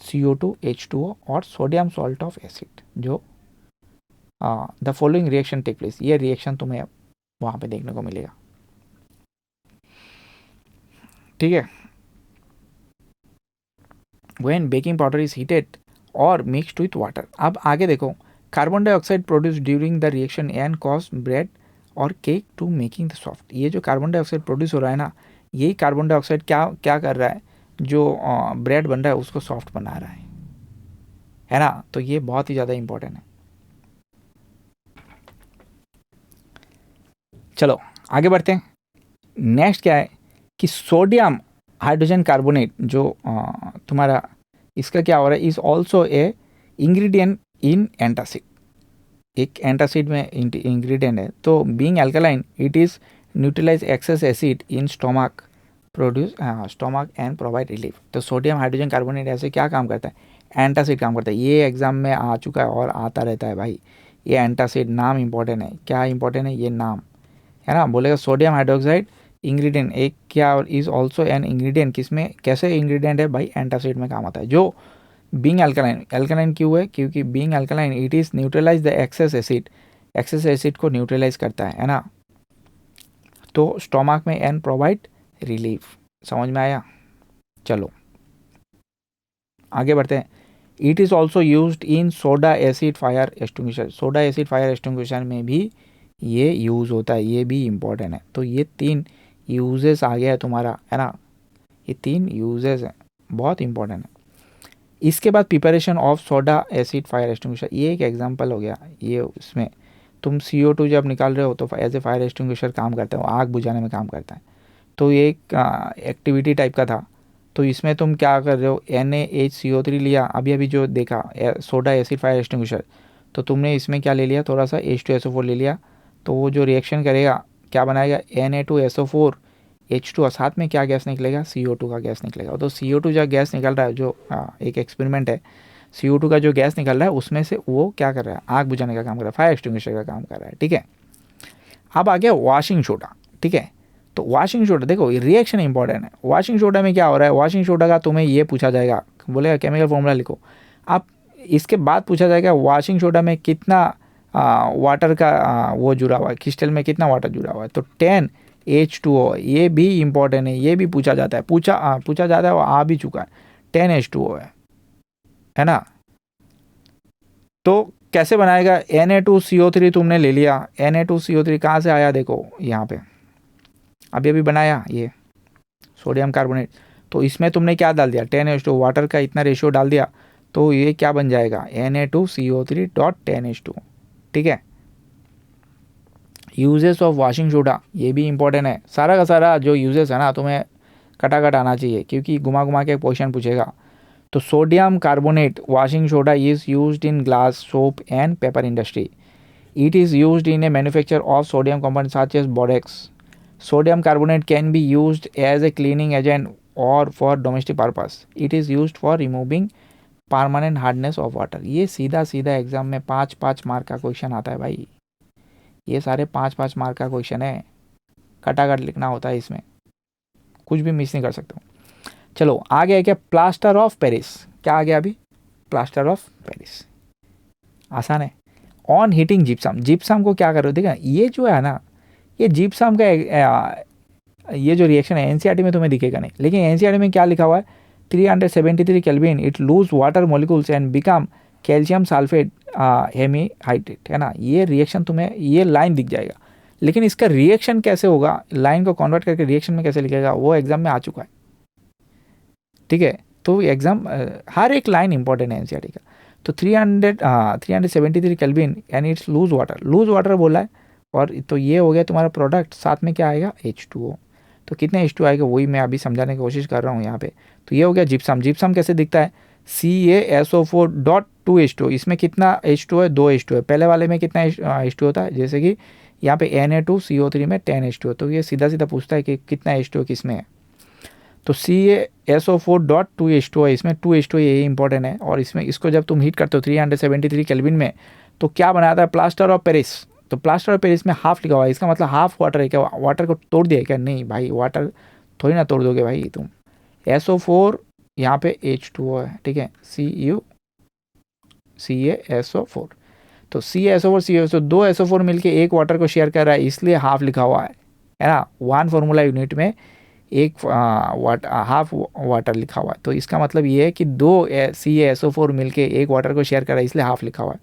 CO2 H2O और सोडियम सॉल्ट ऑफ एसिड, जो the following reaction take place, ये रिएक्शन तुम्हें वहाँ पे देखने को मिलेगा, ठीक है। When baking powder is heated और मिक्सड विथ वाटर, अब आगे देखो, carbon dioxide produce during the reaction and cause bread और cake to making the soft, ये जो कार्बन डाइऑक्साइड प्रोड्यूस हो रहा है ना, यही कार्बन डाइऑक्साइड क्या क्या कर रहा है, जो ब्रेड बन रहा है उसको सॉफ्ट बना रहा है ना, तो ये बहुत ही ज़्यादा इंपॉर्टेंट है। चलो आगे बढ़ते हैं। नेक्स्ट क्या है कि सोडियम हाइड्रोजन कार्बोनेट जो तुम्हारा इसका क्या हो रहा है, is also a ingredient in antacid, एक एंटासिड में इंग्रेडिएंट है। तो being alkaline it is neutralise excess acid in stomach and provide relief. तो सोडियम हाइड्रोजन कार्बोनेट ऐसे क्या काम करता है, एंटासिड काम करता है, ये एग्जाम में आ चुका है और आता रहता है भाई, ये एंटासिड नाम इंपॉर्टेंट है, क्या इंपॉर्टेंट है, ये नाम, है ना, बोलेगा सोडियम हाइड्रोक्साइड इंग्रेडिएंट एक क्या इज ऑल्सो एन इंग्रेडिएंट, किसमें कैसे इंग्रेडिएंट है भाई, एंटासिड में काम आता है। जो बीइंग अल्कलाइन क्यों है, क्योंकि being alkaline it is neutralise the excess acid को न्यूट्रलाइज करता है ना, तो स्टोमक में एंड प्रोवाइड रिलीफ, समझ में आया। चलो आगे बढ़ते हैं। It is also used in soda acid fire extinguisher, soda acid fire extinguisher में भी ये यूज़ होता है, ये भी इम्पोर्टेंट है। तो ये 3 यूजेस आ गया है तुम्हारा, है ना, ये 3 यूजेस हैं, बहुत इंपॉर्टेंट है। इसके बाद preparation of soda acid fire extinguisher, ये एक एग्जांपल हो गया, ये इसमें तुम CO2 जब निकाल रहे हो तो एज ए फायर एक्सटिंग्विशर काम करता है, वो आग बुझाने में काम करता है। तो ये एक एक्टिविटी टाइप का था। तो इसमें तुम क्या कर रहे हो, NaHCO3 लिया, अभी जो देखा सोडा एसिड फायर एक्सटिंग्विशर, तो तुमने इसमें क्या ले लिया, थोड़ा सा H2SO4 ले लिया, तो वो जो रिएक्शन करेगा क्या बनाएगा, Na2SO4 H2 और साथ में क्या गैस निकलेगा, CO2 का गैस निकलेगा। तो CO2 जो गैस निकल रहा है, जो एक एक्सपेरिमेंट है, CO2 का जो गैस निकल रहा है उसमें से वो क्या कर रहा है, आग बुझाने का काम कर रहा है, फायर एक्सटिंग्विशर का काम कर रहा है। ठीक है, अब आ गया वॉशिंग सोडा। ठीक है, तो वॉशिंग सोडा देखो रिएक्शन इंपॉर्टेंट है। वॉशिंग सोडा में क्या हो रहा है, वॉशिंग सोडा का तुम्हें ये पूछा जाएगा, बोलेगा केमिकल फॉर्मूला लिखो। अब इसके बाद पूछा जाएगा वॉशिंग सोडा में कितना वाटर का वो जुड़ा हुआ है, क्रिस्टल में कितना वाटर जुड़ा हुआ है, तो 10H2O। ये भी इंपॉर्टेंट है, ये भी पूछा जाता है, पूछा जाता है, वो आ भी चुका है, 10H2O है ना। तो कैसे बनाएगा, Na2CO3 तुमने ले लिया, Na2CO3 कहाँ से आया, देखो यहाँ पे अभी अभी बनाया ये सोडियम कार्बोनेट, तो इसमें तुमने क्या डाल दिया, 10H2, वाटर का इतना रेशियो डाल दिया, तो ये क्या बन जाएगा, Na2CO3.10H2। ठीक है, यूजेस ऑफ वॉशिंग सोडा ये भी इंपॉर्टेंट है। सारा का सारा जो यूजेस है ना तुम्हें कटाकट आना चाहिए, क्योंकि घुमा घुमा के क्वेश्चन पूछेगा। तो sodium carbonate washing soda is used in glass, soap and paper industry. It is used in a manufacture of sodium compound such as borax. Sodium carbonate can be used as a cleaning agent or for domestic purpose. It is used for removing permanent hardness of water. ये सीधा सीधा exam में 5-5 mark का question आता है भाई, ये सारे 5-5 मार्क का क्वेश्चन है, कटाकट लिखना होता है इसमें, कुछ भी मिस नहीं कर सकते हो। चलो आ गया क्या, प्लास्टर ऑफ पेरिस। क्या आ गया अभी, प्लास्टर ऑफ पेरिस, आसान है। ऑन हीटिंग जिप्सम, जिप्सम को क्या कर रहे हो, देखा ये जो है ना, ये जिप्सम का ये जो रिएक्शन है एनसीईआरटी में तुम्हें दिखेगा नहीं, लेकिन एनसीईआरटी में क्या लिखा हुआ है, 373 kelvin it lose water molecules and become calcium sulphate hemi hydrate, है ना। ये रिएक्शन तुम्हें ये लाइन दिख जाएगा, लेकिन इसका रिएक्शन कैसे होगा, लाइन को कन्वर्ट करके रिएक्शन में कैसे लिखेगा, वो एग्जाम में आ चुका है। ठीक है, तो एग्जाम हर एक लाइन इंपॉर्टेंट है एनसीईआरटी का। तो 373 kelvin and it's loose water बोला है, और तो ये हो गया तुम्हारा प्रोडक्ट, साथ में क्या आएगा, H2O। तो कितने H2 आएगा वही मैं अभी समझाने की कोशिश कर रहा हूँ यहाँ पे। तो ये हो गया जिप्सम। जिप्सम कैसे दिखता है, CaSO4.2H2O। इसमें कितना H2 है, 2 H2 है। पहले वाले में कितना H2 होता है, जैसे कि यहाँ पे Na2CO3 में 10H2। तो ये सीधा सीधा पूछता है कि कितना H2 किस में है, तो CaSO4.2H2 है, इसमें 2H2 ये इंपॉर्टेंट है। और इसमें इसको जब तुम हीट करते हो 373 केल्विन में, तो क्या बनाता है, प्लास्टर ऑफ पेरिस। तो प्लास्टर ऑफ पेरिस में हाफ लिखा हुआ है, इसका मतलब हाफ वाटर है क्या, वाटर को तोड़ दिया क्या, नहीं भाई, वाटर थोड़ी ना तोड़ दोगे भाई तुम। SO4 यहाँ पे H2O है, ठीक है, CaSO4। तो CaSO4 दो SO4 मिलके एक वाटर को शेयर कर रहा है, इसलिए हाफ लिखा हुआ है ना। 1 फार्मूला यूनिट में एक हाफ वाटर लिखा हुआ है, तो इसका मतलब ये है कि दो CaSO4 मिलके एक वाटर को शेयर कर रहा है, इसलिए हाफ लिखा हुआ है।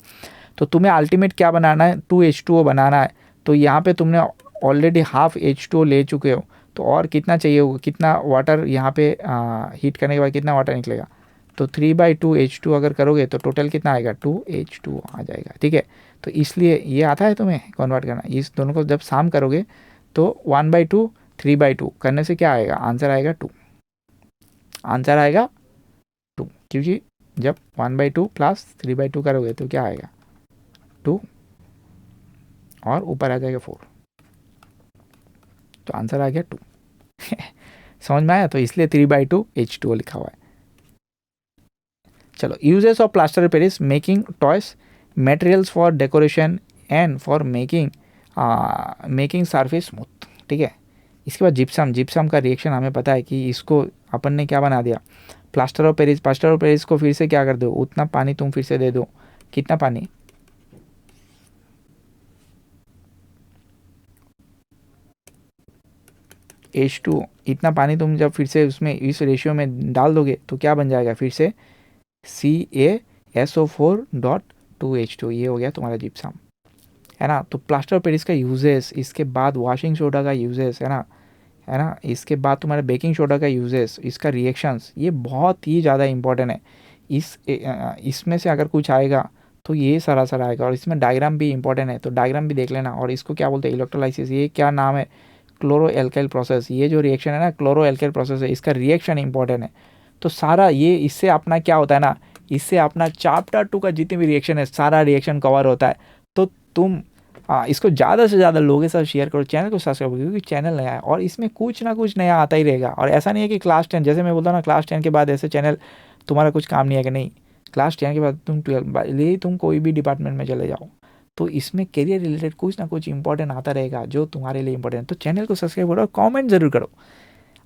तो तुम्हें अल्टीमेट क्या बनाना है, 2H2O बनाना है। तो यहाँ पे तुमने ऑलरेडी हाफ H2O ले चुके हो, तो और कितना चाहिए होगा, कितना वाटर यहाँ पे हीट करने के बाद कितना वाटर निकलेगा, तो 3/2 H2 अगर करोगे तो टोटल कितना आएगा, 2H2 आ जाएगा। ठीक है, तो इसलिए ये आता है तुम्हें कन्वर्ट करना, इस दोनों को जब साम करोगे तो 1/2 3/2 करने से क्या आएगा, आंसर आएगा 2, आंसर आएगा 2, क्योंकि जब 1/2 प्लस 3/2 करोगे तो क्या आएगा 2 और ऊपर आ जाएगा 4, तो आंसर आ गया 2। समझ में आया, तो इसलिए 3/2 H2O लिखा हुआ है। चलो, uses of plaster of Paris, making toys, materials for decoration and for making surface smooth. ठीक है, इसके बाद जिप्सम का रिएक्शन हमें पता है कि इसको अपन ने क्या बना दिया, प्लास्टर ऑफ पेरिस को फिर से क्या कर दो, उतना पानी तुम फिर से दे दो, कितना पानी, H2, इतना पानी तुम जब फिर से उसमें इस रेशियो में डाल दोगे तो क्या बन जाएगा, फिर से CaSO4.2H2, ये हो गया तुम्हारा जिप्सम, है ना। तो प्लास्टर ऑफ पेरिस का यूजेस, इसके बाद वॉशिंग सोडा का यूजेस, है ना, इसके बाद तुम्हारा बेकिंग सोडा का यूजेस, इसका रिएक्शंस, ये बहुत ही ज़्यादा इंपॉर्टेंट है। इसमें से अगर कुछ आएगा तो ये सारा आएगा, और इसमें डायग्राम भी इंपॉर्टेंट है, तो डायग्राम भी देख लेना। और इसको क्या बोलते हैं, इलेक्ट्रोलाइसिस, ये क्या नाम है, क्लोरो एल्काइल प्रोसेस। ये जो रिएक्शन है ना, क्लोरो एल्काइल प्रोसेस है, इसका रिएक्शन इंपॉर्टेंट है। तो सारा ये, इससे अपना क्या होता है ना, इससे अपना चैप्टर 2 का जितने भी रिएक्शन है सारा रिएक्शन कवर होता है। तो तुम इसको ज़्यादा से ज़्यादा लोगों के साथ शेयर करो, चैनल को सब्सक्राइब करो, क्योंकि चैनल नया है और इसमें कुछ ना कुछ नया आता ही रहेगा। और ऐसा नहीं है कि क्लास 10, जैसे मैं बोलता हूँ ना, क्लास 10 के बाद ऐसे चैनल तुम्हारा कुछ काम नहीं है कि नहीं, क्लास 10 के बाद तुम 12 ले तुम कोई भी डिपार्टमेंट में चले जाओ, तो इसमें करियर रिलेटेड कुछ ना कुछ इंपॉर्टेंट आता रहेगा जो तुम्हारे लिए इंपॉर्टेंट है। तो चैनल को सब्सक्राइब करो और कॉमेंट ज़रूर करो,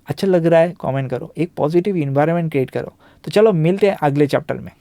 अच्छा लग रहा है कॉमेंट करो, एक पॉजिटिव इन्वायरमेंट क्रिएट करो। तो चलो मिलते हैं अगले चैप्टर में।